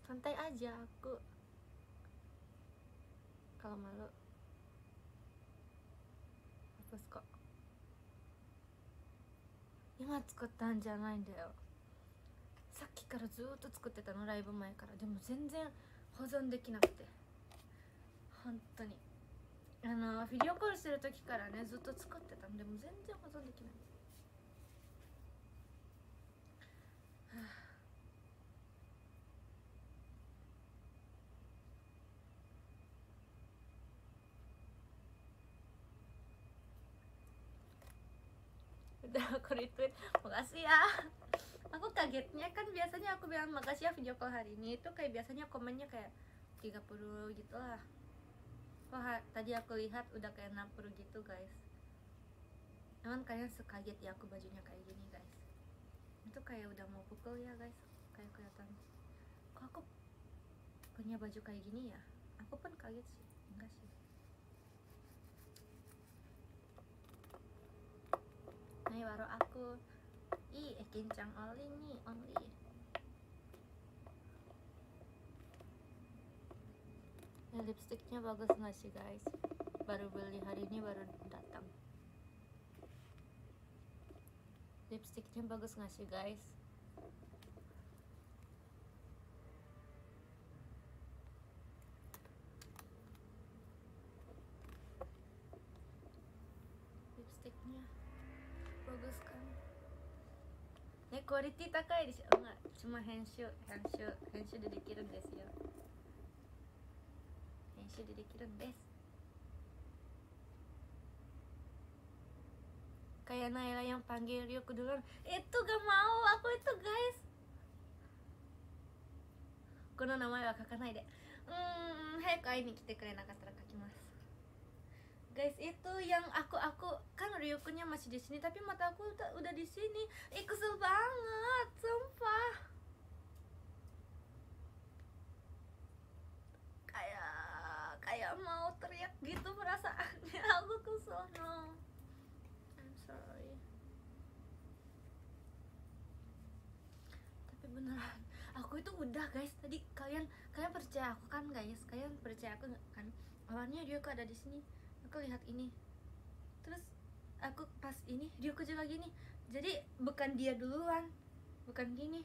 Santai aja aku. Kalau malu hapus kok. 今作ったんじゃないんだよ。さっきからずっと作ってたの、ライブ前から。でも全然保存できなくて、本当にビデオコールしてる時からねずっと作ってたので、も全然保存できない。Udah aku retweet, makasih ya. Aku kagetnya kan biasanya aku bilang makasih ya video call hari ini, itu kayak biasanya komennya kayak 30 gitu lah. Tadi aku lihat udah kayak 60 gitu guys. Emang kalian sekaget ya aku bajunya kayak gini guys. Itu kayak udah mau pukul ya guys, kayak kelihatan. Kok aku punya baju kayak gini ya? Aku pun kaget sih, enggak sih. Nah, baru aku kencang only nih, only. Lipstiknya bagus nggak sih guys? Baru beli hari ini, baru datang. Lipstiknya bagus nggak sih guys? Lipstiknya bagus kan? Kualitas 高いでしょ。cuma 編集でできるんですよ。編集でできるんです。Kayak Naila yang panggil Ryuko duluan. Itu gak mau aku itu guys. この名前は書かないで。早く会いに来てくれなかったら書きます。Guys, itu yang aku kan Ryuko-nya masih di sini, tapi mata aku udah di sini. Kesel banget, sumpah. Kayak mau teriak gitu perasaannya. Aku kesel, no. I'm sorry. Tapi beneran, aku itu udah guys. Tadi kalian percaya aku kan guys? Kalian percaya aku kan? Awalnya Ryuko ada di sini. Aku lihat ini, terus aku pas ini Ryuko juga gini, jadi bukan dia duluan, bukan gini,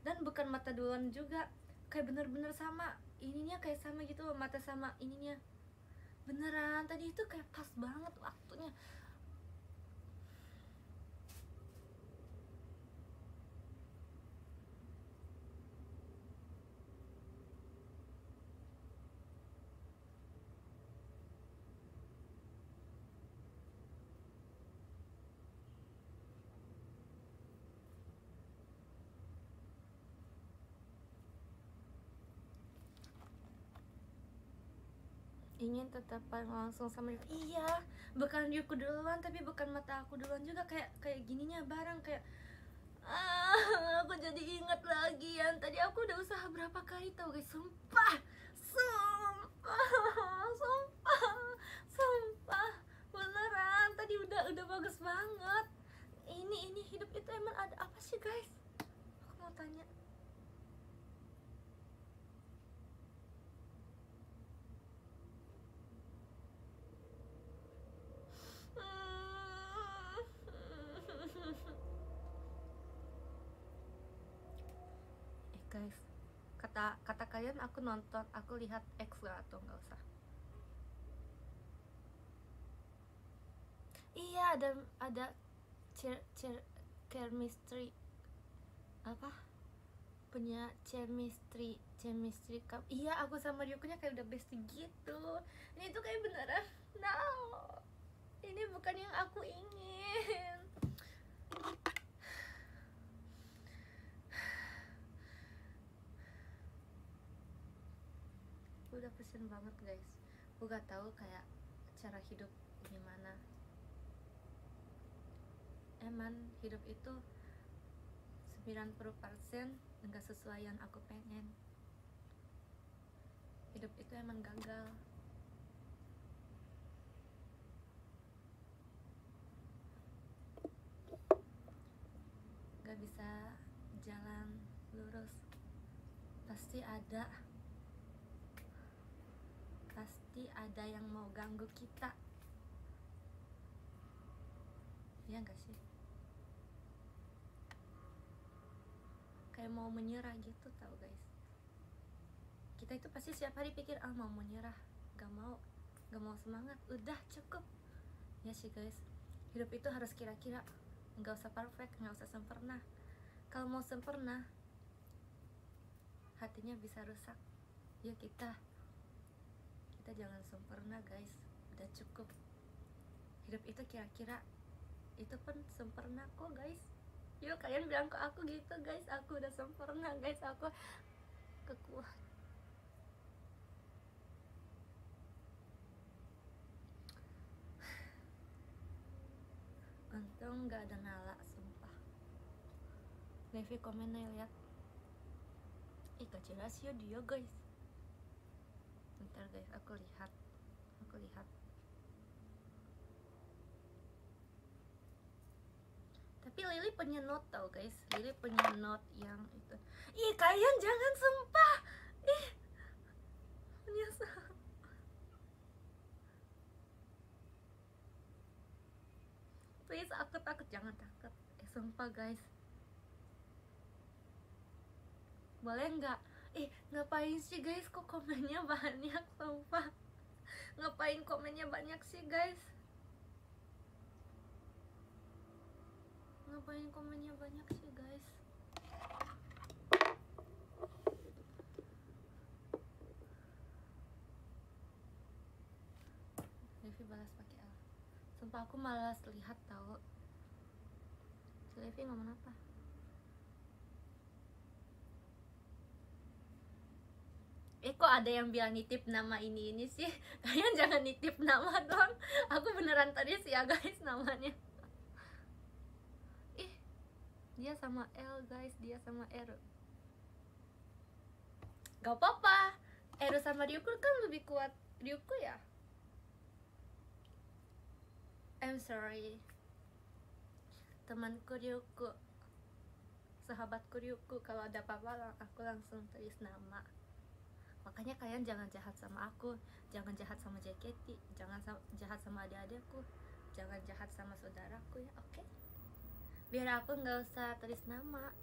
dan bukan mata duluan juga, kayak bener-bener sama ininya, kayak sama gitu, mata sama ininya. beneran tadi itu kayak pas banget waktunya. Ingin tetap langsung sama Ryuko. Iya, bukan Ryuko duluan tapi bukan mata aku duluan juga, kayak gininya bareng kayak aku jadi ingat lagi yang tadi aku udah usaha berapa kali tau guys, sumpah beneran tadi udah bagus banget. Ini hidup itu emang ada apa sih guys, aku mau tanya. Guys, kata kalian aku nonton, aku lihat X gak atau nggak usah? Iya, ada chemistry apa, punya chemistry iya, aku sama Ryuko-nya kayak udah bestie gitu. Ini tuh kayak beneran, no, ini bukan yang aku ingin. Udah pusing banget guys, gue gak tahu kayak cara hidup gimana. Emang hidup itu 90% enggak sesuai yang aku pengen. Hidup itu emang gagal. Gak bisa jalan lurus, pasti ada yang mau ganggu kita, ya gak sih? Kayak mau menyerah gitu tau guys. Kita itu pasti setiap hari pikir mau menyerah, gak mau semangat, udah cukup ya sih guys. Hidup itu harus kira-kira, gak usah perfect, gak usah sempurna. Kalau mau sempurna hatinya bisa rusak. Yuk kita jangan sempurna guys, udah cukup. Hidup itu kira-kira itu pun sempurna kok guys. Yuk kalian bilang ke aku gitu guys, aku udah sempurna guys, aku kekuat. Untung gak ada Nala, sumpah. Levi komennya lihat, ih gak jelas ya dia guys. Bentar guys, aku lihat. Tapi Lily punya note tau guys, Lily punya note yang itu. Ih kalian jangan, sumpah. Ih menyesal. Please, aku takut, jangan takut. Sumpah guys, boleh nggak? Ngapain sih guys, kok komennya banyak, sumpah. Ngapain komennya banyak sih guys? Ngapain komennya banyak sih guys? Levi balas pakai L. Sumpah aku malas lihat tahu. Si Levi ngomong apa? Kok ada yang bilang nitip nama ini sih? Kalian jangan nitip nama dong. Aku beneran tadi sih ya guys namanya. Dia sama L guys, dia sama R. Gak apa-apa, R sama Ryuko kan lebih kuat Ryuko ya. I'm sorry, temanku Ryuko, sahabatku Ryuko. Kalau ada apa-apa aku langsung tulis nama. Makanya kalian jangan jahat sama aku, jangan jahat sama JKT, jangan jahat sama adik-adikku, jangan jahat sama saudaraku ya, oke? Biar aku nggak usah tulis nama.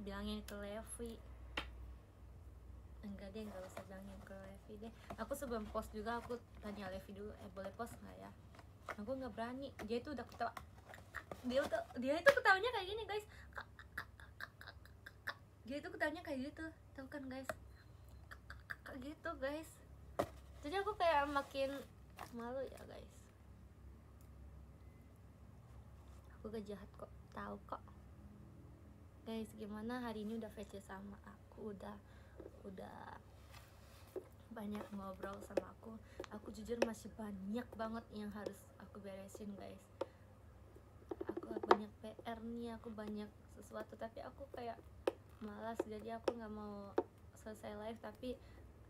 bilangin ke Levi. Enggak deh, nggak usah bilangin ke Levi deh. Aku sebelum post juga aku tanya Levi dulu, boleh post nggak ya? Aku nggak berani. Dia itu udah ketawa. Dia itu ketawanya kayak gini guys. Dia itu ketawanya kayak gitu, tahu kan guys? Gitu guys. Jadi aku kayak makin malu ya guys. Aku gak jahat kok, tahu kok. Guys, gimana hari ini udah VC sama aku, udah banyak ngobrol sama aku. Aku jujur masih banyak banget yang harus aku beresin guys. Aku banyak PR nih, aku banyak sesuatu, tapi aku kayak malas, jadi aku nggak mau selesai live, tapi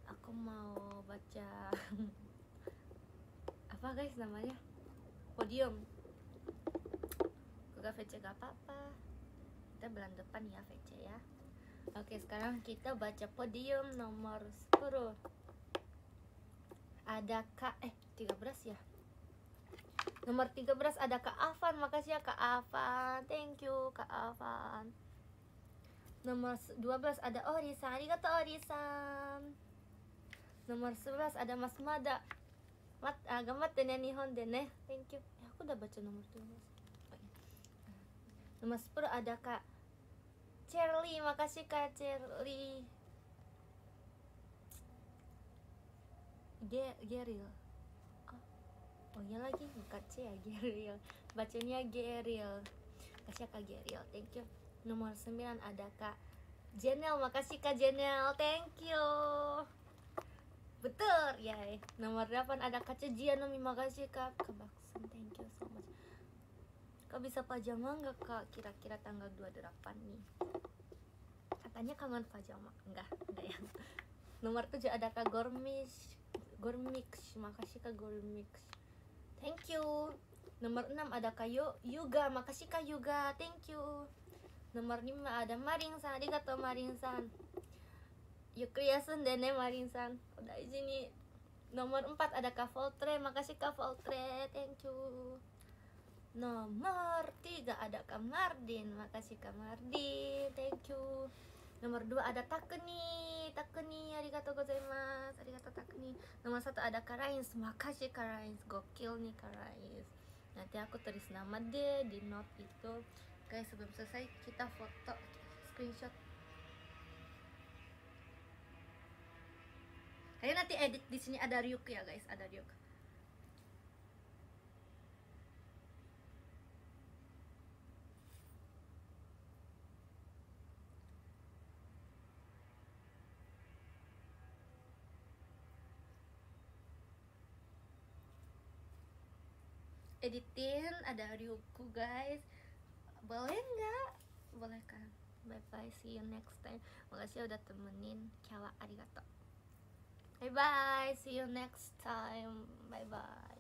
aku mau baca apa guys namanya, podium. Gak VC gak apa-apa, kita bulan depan ya VC ya. Oke, sekarang kita baca podium nomor 10. Ada Kak 13 ya. Nomor 13 ada Kak Afan. Makasih ya Kak Afan. Thank you Kak Afan. Nomor 12 ada Orisan. Arigato Orisan. Nomor 11 ada Mas Mada. Gambatte ne Nihon de ne. Thank you. Aku udah baca nomor 12. Nomor 10 ada Kak Cherly. Makasih Kak Cherly. Geril. Oh iya lagi, bukan C ya, Geril. Bacanya Geril. Makasih Kak Geril, thank you. Nomor 9 ada Kak Jenel. Makasih Kak Jenel, thank you. Betul, ya. Nomor 8 ada Kak Cejianomi. Makasih Kak Baksen, thank you so much. Kak bisa pajama nggak Kak? Kira-kira tanggal 28 nih. Katanya kangen pajama. Enggak ya. Nomor 7 ada Kak Gormix. Makasih Kak Gormix, thank you. Nomor 6 ada Kak Yuga. Makasih Kak Yuga, thank you. Nomor 5 ada Marin-san. Arigato Marin-san. Yukriyasun dene Marin-san. Udah izini. Nomor 4 ada Kak Voltre. Makasih Kak Voltre, thank you. Nomor 3 ada Kak Mardin. Makasih Kak Mardin, thank you. Nomor 2 ada Takuni. Arigato gozaimasu. Arigato Takuni. Nomor 1 ada Kak Rains. Makasih Kak Rains, gokil nih Kak Rains. Nanti aku tulis nama deh di note itu. Guys, sebelum selesai kita foto screenshot. Kayaknya nanti edit di sini ada Ryuk ya guys, ada Ryuk. Editin ada Ryuku guys. Boleh nggak? Boleh kan? Bye bye, see you next time. Makasih udah temenin. Kyawa arigato. Bye bye, see you next time. Bye bye.